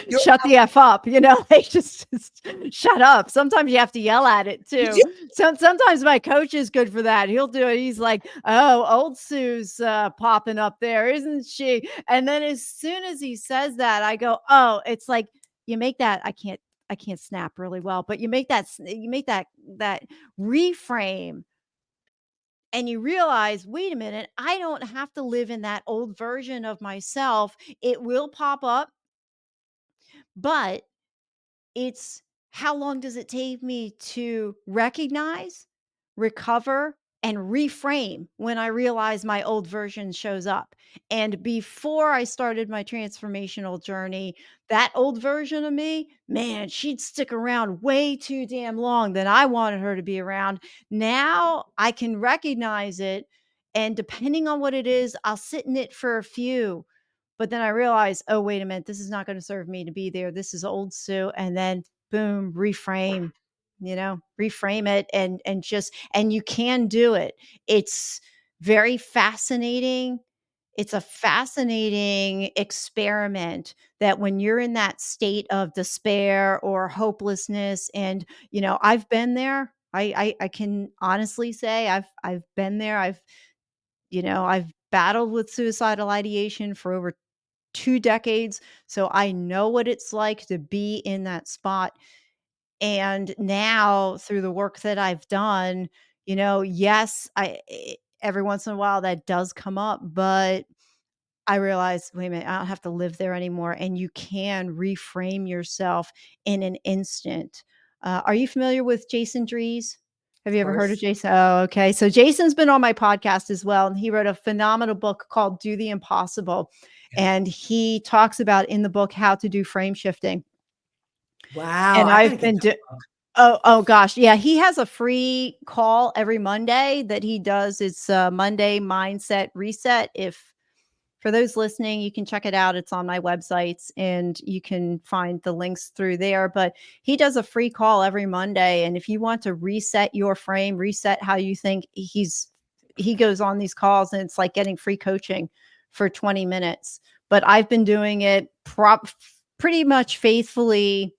[SPEAKER 2] You're
[SPEAKER 1] Shut the F up. They just shut up. Sometimes you have to yell at it
[SPEAKER 2] you
[SPEAKER 1] too.
[SPEAKER 2] do.
[SPEAKER 1] Sometimes my coach is good for that. He'll do it. He's like, oh, old Sue's popping up there, isn't she? And then as soon as he says that, I go, oh, it's like you make that. I can't snap really well, but you make that reframe and you realize, wait a minute, I don't have to live in that old version of myself. It will pop up, but it's how long does it take me to recognize, recover, and reframe when I realize my old version shows up? And before I started my transformational journey, that old version of me, man, she'd stick around way too damn long than I wanted her to be around. Now I can recognize it. And depending on what it is, I'll sit in it for a few. But then I realized, oh, wait a minute, this is not going to serve me to be there. This is old Sue. And then boom, reframe, reframe it and you can do it. It's very fascinating. It's a fascinating experiment that when you're in that state of despair or hopelessness, and I've been there. I can honestly say I've been there. I've battled with suicidal ideation for over 2 decades, so I know what it's like to be in that spot. And now through the work that I've done, yes, every once in a while that does come up, but I realized, wait a minute, I don't have to live there anymore. And you can reframe yourself in an instant. Are you familiar with Jason Drees? Have
[SPEAKER 2] Of
[SPEAKER 1] you ever heard of
[SPEAKER 2] course.
[SPEAKER 1] Jason? Oh, okay. So Jason's been on my podcast as well. And he wrote a phenomenal book called Do the Impossible.
[SPEAKER 2] Yeah.
[SPEAKER 1] And he talks about in the book how to do frame shifting.
[SPEAKER 2] Wow,
[SPEAKER 1] And
[SPEAKER 2] I gotta
[SPEAKER 1] I've
[SPEAKER 2] get
[SPEAKER 1] been
[SPEAKER 2] that
[SPEAKER 1] do
[SPEAKER 2] book.
[SPEAKER 1] oh gosh. Yeah, he has a free call every Monday that he does. It's Monday Mindset Reset. If For those listening, you can check it out. It's on my websites and you can find the links through there. But he does a free call every Monday. And if you want to reset your frame, reset how you think, he goes on these calls and it's like getting free coaching for 20 minutes. But I've been doing it pretty much faithfully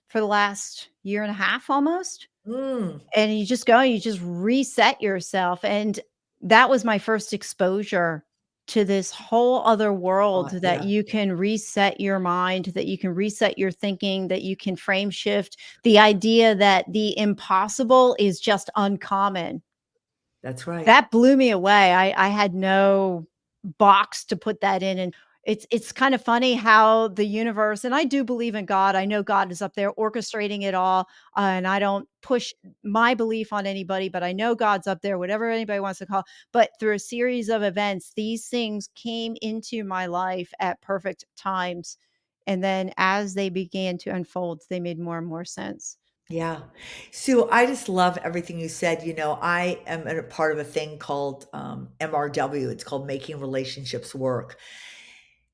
[SPEAKER 1] for the last year and a half almost.
[SPEAKER 2] Mm.
[SPEAKER 1] And you just reset yourself. And that was my first exposure to this whole other world that
[SPEAKER 2] Yeah,
[SPEAKER 1] you can reset your mind, that you can reset your thinking, that you can frame shift the idea that the impossible is just uncommon.
[SPEAKER 2] that's right.
[SPEAKER 1] That blew me away. I had no box to put that in, and it's kind of funny how the universe, and I do believe in God. I know God is up there orchestrating it all, and I don't push my belief on anybody, but I know God's up there, whatever anybody wants to call. But through a series of events, these things came into my life at perfect times, and then as they began to unfold, they made more and more sense.
[SPEAKER 2] Yeah. Sue, I just love everything you said. I am a part of a thing called MRW. It's called Making Relationships Work.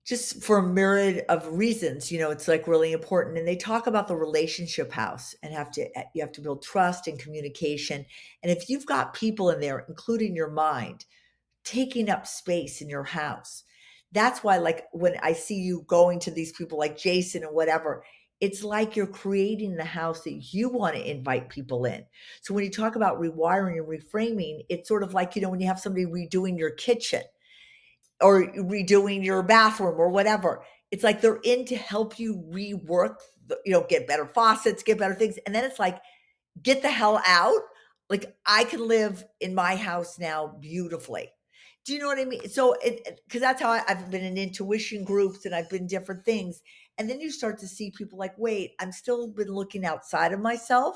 [SPEAKER 2] Just for a myriad of reasons, it's like really important. And they talk about the relationship house and you have to build trust and communication. And if you've got people in there, including your mind, taking up space in your house. That's why, like, when I see you going to these people like Jason and whatever, it's like you're creating the house that you want to invite people in. So when you talk about rewiring and reframing, it's sort of like, when you have somebody redoing your kitchen or redoing your bathroom or whatever, it's like they're in to help you rework, get better faucets, get better things. And then it's like, get the hell out. Like I can live in my house now beautifully. Do you know what I mean? So because that's how I've been in intuition groups and I've been different things. And then you start to see people like, wait, I'm still been looking outside of myself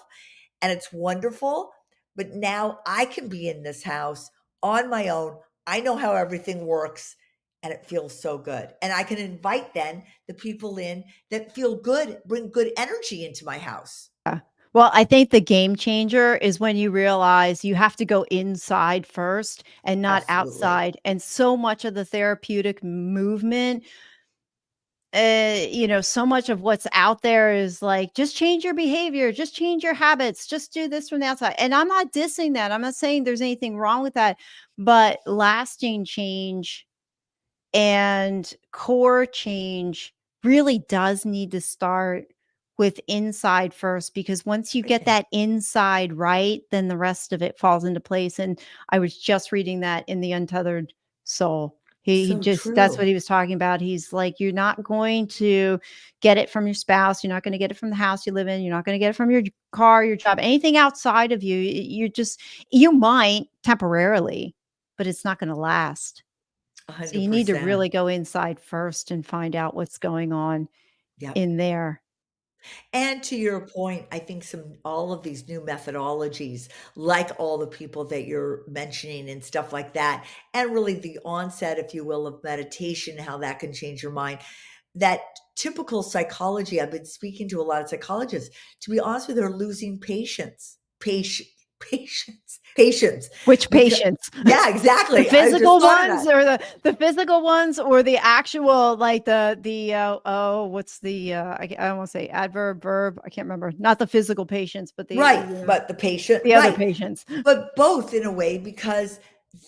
[SPEAKER 2] and it's wonderful. But now I can be in this house on my own. I know how everything works and it feels so good. And I can invite then the people in that feel good, bring good energy into my house.
[SPEAKER 1] Yeah. Well, I think the game changer is when you realize you have to go inside first and not
[SPEAKER 2] Absolutely.
[SPEAKER 1] outside. And so much of the therapeutic movement, so much of what's out there is like, just change your behavior, just change your habits, just do this from the outside. And I'm not dissing that. I'm not saying there's anything wrong with that, but lasting change and core change really does need to start with inside first, because once you get
[SPEAKER 2] Everything.
[SPEAKER 1] that inside right, then the rest of it falls into place. And I was just reading that in the Untethered Soul. He
[SPEAKER 2] So
[SPEAKER 1] just that's
[SPEAKER 2] true.
[SPEAKER 1] what he was talking about. He's like, "You're not going to get it from your spouse, you're not gonna get it from the house you live in, you're not gonna get it from your car, your job, anything outside of you, you're just you might temporarily, but it's not gonna last." So you need to
[SPEAKER 2] 100%.
[SPEAKER 1] really go inside first and find out what's going on
[SPEAKER 2] Yep.
[SPEAKER 1] in there.
[SPEAKER 2] And to your point, I think all of these new methodologies, like all the people that you're mentioning and stuff like that, and really the onset, if you will, of meditation, how that can change your mind. That typical psychology, I've been speaking to a lot of psychologists, to be honest with you, they're losing patience,
[SPEAKER 1] Which
[SPEAKER 2] because
[SPEAKER 1] patients?
[SPEAKER 2] yeah,
[SPEAKER 1] The
[SPEAKER 2] exactly. I just
[SPEAKER 1] physical
[SPEAKER 2] thought of
[SPEAKER 1] ones
[SPEAKER 2] that.
[SPEAKER 1] or the physical ones or the actual like what's the I don't wanna say adverb, verb, I can't remember. Not the physical patients, but
[SPEAKER 2] Right, but the patient,
[SPEAKER 1] the other
[SPEAKER 2] right.
[SPEAKER 1] patients.
[SPEAKER 2] But both in a way, because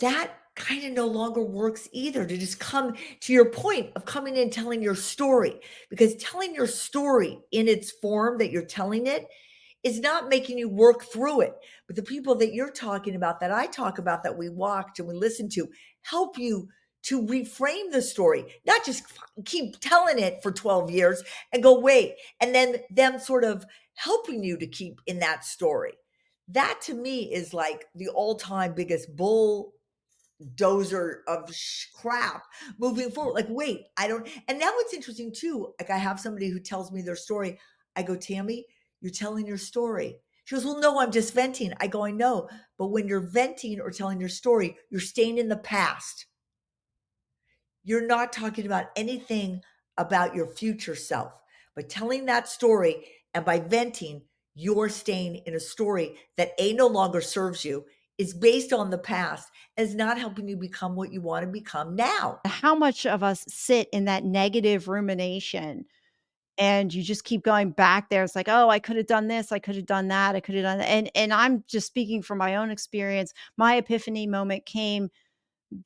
[SPEAKER 2] that kind of no longer works either, to just come to your point of coming in telling your story, because telling your story in its form that you're telling it is not making you work through it. But the people that you're talking about, that I talk about, that we watch and we listen to, help you to reframe the story, not just keep telling it for 12 years and go, wait, and then them sort of helping you to keep in that story. That to me is like the all-time biggest bulldozer of crap moving forward. Like, wait, I don't. And now it's interesting too. Like, I have somebody who tells me their story. I go, Tammy, you're telling your story. She goes, well, no, I'm just venting. I go, I know. But when you're venting or telling your story, you're staying in the past. You're not talking about anything about your future self. By telling that story and by venting, you're staying in a story that A, no longer serves you, is based on the past, and is not helping you become what you want to become now.
[SPEAKER 1] How much of us sit in that negative rumination and you just keep going back there. It's like, "Oh, I could have done this, I could have done that, I could have done that." And I'm just speaking from my own experience. My epiphany moment came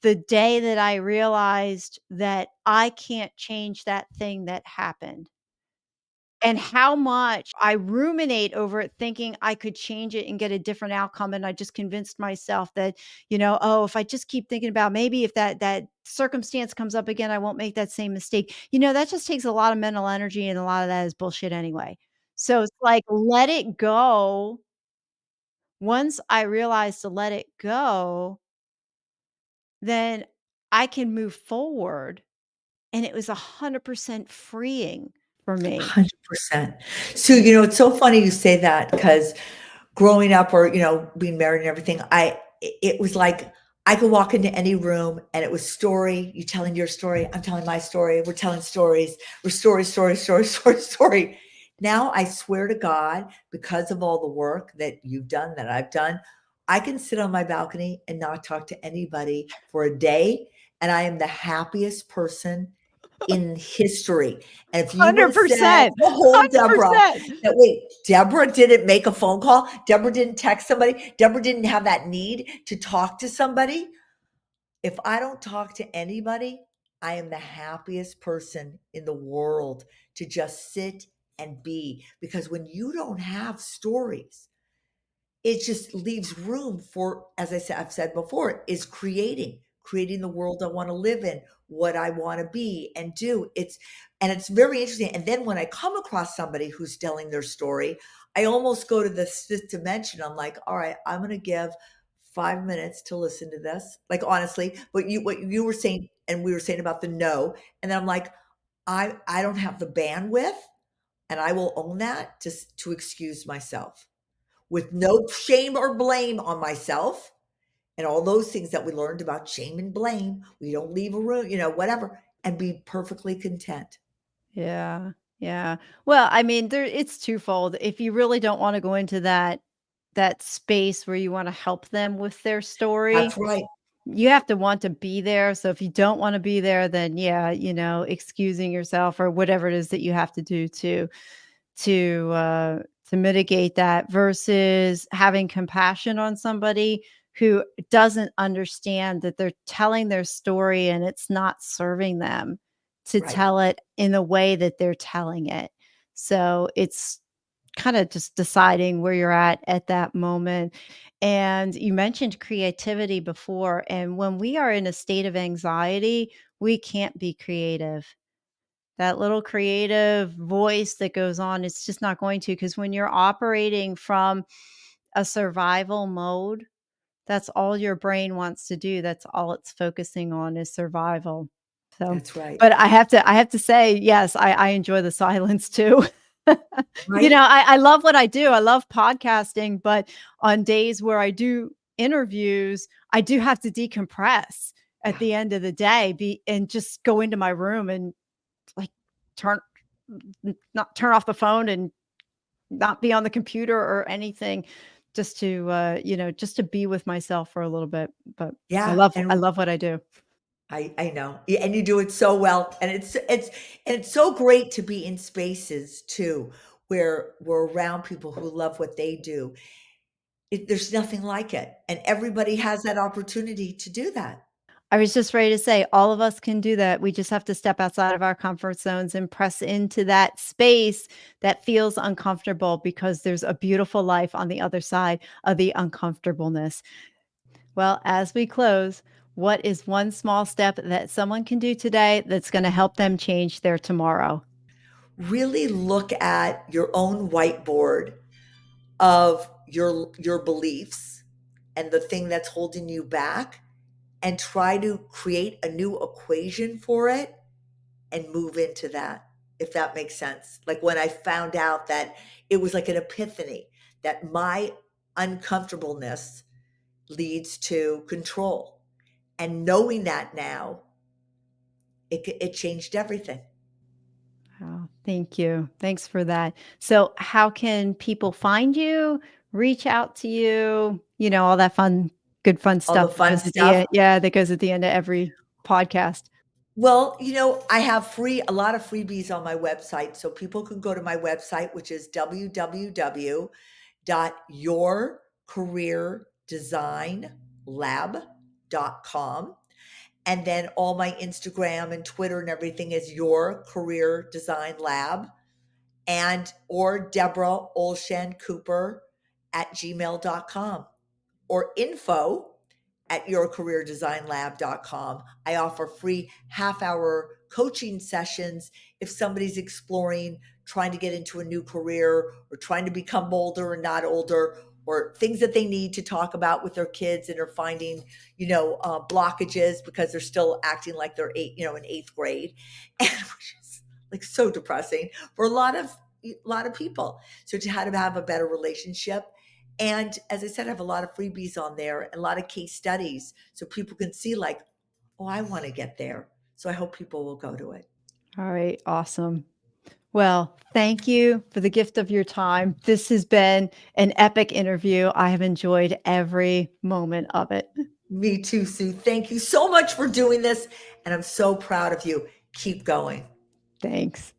[SPEAKER 1] the day that I realized that I can't change that thing that happened. And how much I ruminate over it thinking I could change it and get a different outcome, and I just convinced myself that, "Oh, if I just keep thinking about maybe if that circumstance comes up again, I won't make that same mistake." That just takes a lot of mental energy, and a lot of that is bullshit anyway. So it's like, let it go. Once I realize to let it go, then I can move forward, and it was 100% freeing for me.
[SPEAKER 2] 100%. So, it's so funny you say that, because growing up, or being married and everything, it was like I could walk into any room and it was story, you telling your story, I'm telling my story, we're telling stories, we're story. Now I swear to God, because of all the work that you've done, that I've done, I can sit on my balcony and not talk to anybody for a day, and I am the happiest person in history. And if you would have said
[SPEAKER 1] 100%,
[SPEAKER 2] to hold Deborah,
[SPEAKER 1] 100%.
[SPEAKER 2] that wait, Deborah didn't make a phone call, Deborah didn't text somebody, Deborah didn't have that need to talk to somebody. If I don't talk to anybody, I am the happiest person in the world, to just sit and be. Because when you don't have stories, it just leaves room for, as I said, I've said before, is creating the world I want to live in, what I want to be and do. It's very interesting. And then when I come across somebody who's telling their story, I almost go to the fifth dimension. I'm like, all right, I'm going to give 5 minutes to listen to this. Like, honestly, what you were saying, and we were saying about the no, and then I'm like, I don't have the bandwidth, and I will own that, to excuse myself with no shame or blame on myself, and all those things that we learned about shame and blame. We don't leave a room, whatever, and be perfectly content.
[SPEAKER 1] Yeah, yeah. Well, I mean, it's twofold. If you really don't wanna go into that space where you wanna help them with their story,
[SPEAKER 2] That's right.
[SPEAKER 1] you have to want to be there. So if you don't wanna be there, then yeah, excusing yourself or whatever it is that you have to do to to mitigate that versus having compassion on somebody who doesn't understand that they're telling their story and it's not serving them to
[SPEAKER 2] Right.
[SPEAKER 1] tell it in the way that they're telling it. So it's kind of just deciding where you're at that moment. And you mentioned creativity before, and when we are in a state of anxiety, we can't be creative. That little creative voice that goes on, it's just not going to, because when you're operating from a survival mode, that's all your brain wants to do. That's all it's focusing on is survival. So,
[SPEAKER 2] That's right.
[SPEAKER 1] but I have to say, yes, I enjoy the silence too.
[SPEAKER 2] Right?
[SPEAKER 1] I love what I do. I love podcasting, but on days where I do interviews, I do have to decompress at
[SPEAKER 2] Yeah.
[SPEAKER 1] the end of the day, and just go into my room and like turn not turn off the phone and not be on the computer or anything, just to just to be with myself for a little bit. But I
[SPEAKER 2] Yeah,
[SPEAKER 1] love I
[SPEAKER 2] and
[SPEAKER 1] love what I do.
[SPEAKER 2] I know, yeah, and you do it so well, and it's so great to be in spaces too, where we're around people who love what they do. There's nothing like it, and everybody has that opportunity to do that.
[SPEAKER 1] I was just ready to say all of us can do that. We just have to step outside of our comfort zones and press into that space that feels uncomfortable, because there's a beautiful life on the other side of the uncomfortableness. Well, as we close, what is one small step that someone can do today that's going to help them change their tomorrow?
[SPEAKER 2] Really look at your own whiteboard of your beliefs and the thing that's holding you back, and try to create a new equation for it and move into that, if that makes sense. Like when I found out that it was like an epiphany that my uncomfortableness leads to control. And knowing that now, it changed everything.
[SPEAKER 1] Oh, thank you. Thanks for that. So, how can people find you, reach out to you, all that good fun
[SPEAKER 2] All the
[SPEAKER 1] stuff that
[SPEAKER 2] fun
[SPEAKER 1] goes at the
[SPEAKER 2] stuff.
[SPEAKER 1] end, yeah, that goes at the end of every podcast.
[SPEAKER 2] Well, I have a lot of freebies on my website. So people can go to my website, which is www.yourcareerdesignlab.com. And then all my Instagram and Twitter and everything is Your Career Design Lab, and or Debra Cooper at gmail.com, or info at yourcareerdesignlab.com. I offer free half-hour coaching sessions if somebody's exploring trying to get into a new career, or trying to become older and not older, or things that they need to talk about with their kids and are finding, blockages because they're still acting like they're in eighth grade, and which is like so depressing for a lot of people. So to how to have a better relationship. And as I said, I have a lot of freebies on there and a lot of case studies so people can see, like, oh, I want to get there. So I hope people will go to it.
[SPEAKER 1] All right, awesome. Well, thank you for the gift of your time. This has been an epic interview. I have enjoyed every moment of it.
[SPEAKER 2] Me too, Sue. Thank you so much for doing this. And I'm so proud of you. Keep going.
[SPEAKER 1] Thanks.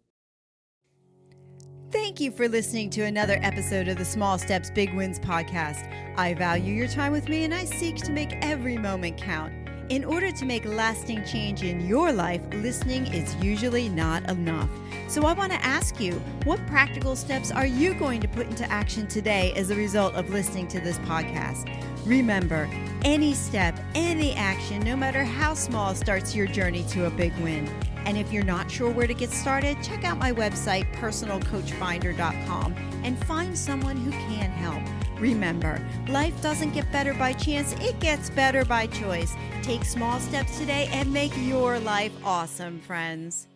[SPEAKER 1] Thank you for listening to another episode of the Small Steps, Big Wins podcast. I value your time with me, and I seek to make every moment count. In order to make lasting change in your life, listening is usually not enough. So I want to ask you, what practical steps are you going to put into action today as a result of listening to this podcast? Remember, any step, any action, no matter how small, starts your journey to a big win. And if you're not sure where to get started, check out my website, personalcoachfinder.com, and find someone who can help. Remember, life doesn't get better by chance, it gets better by choice. Take small steps today and make your life awesome, friends.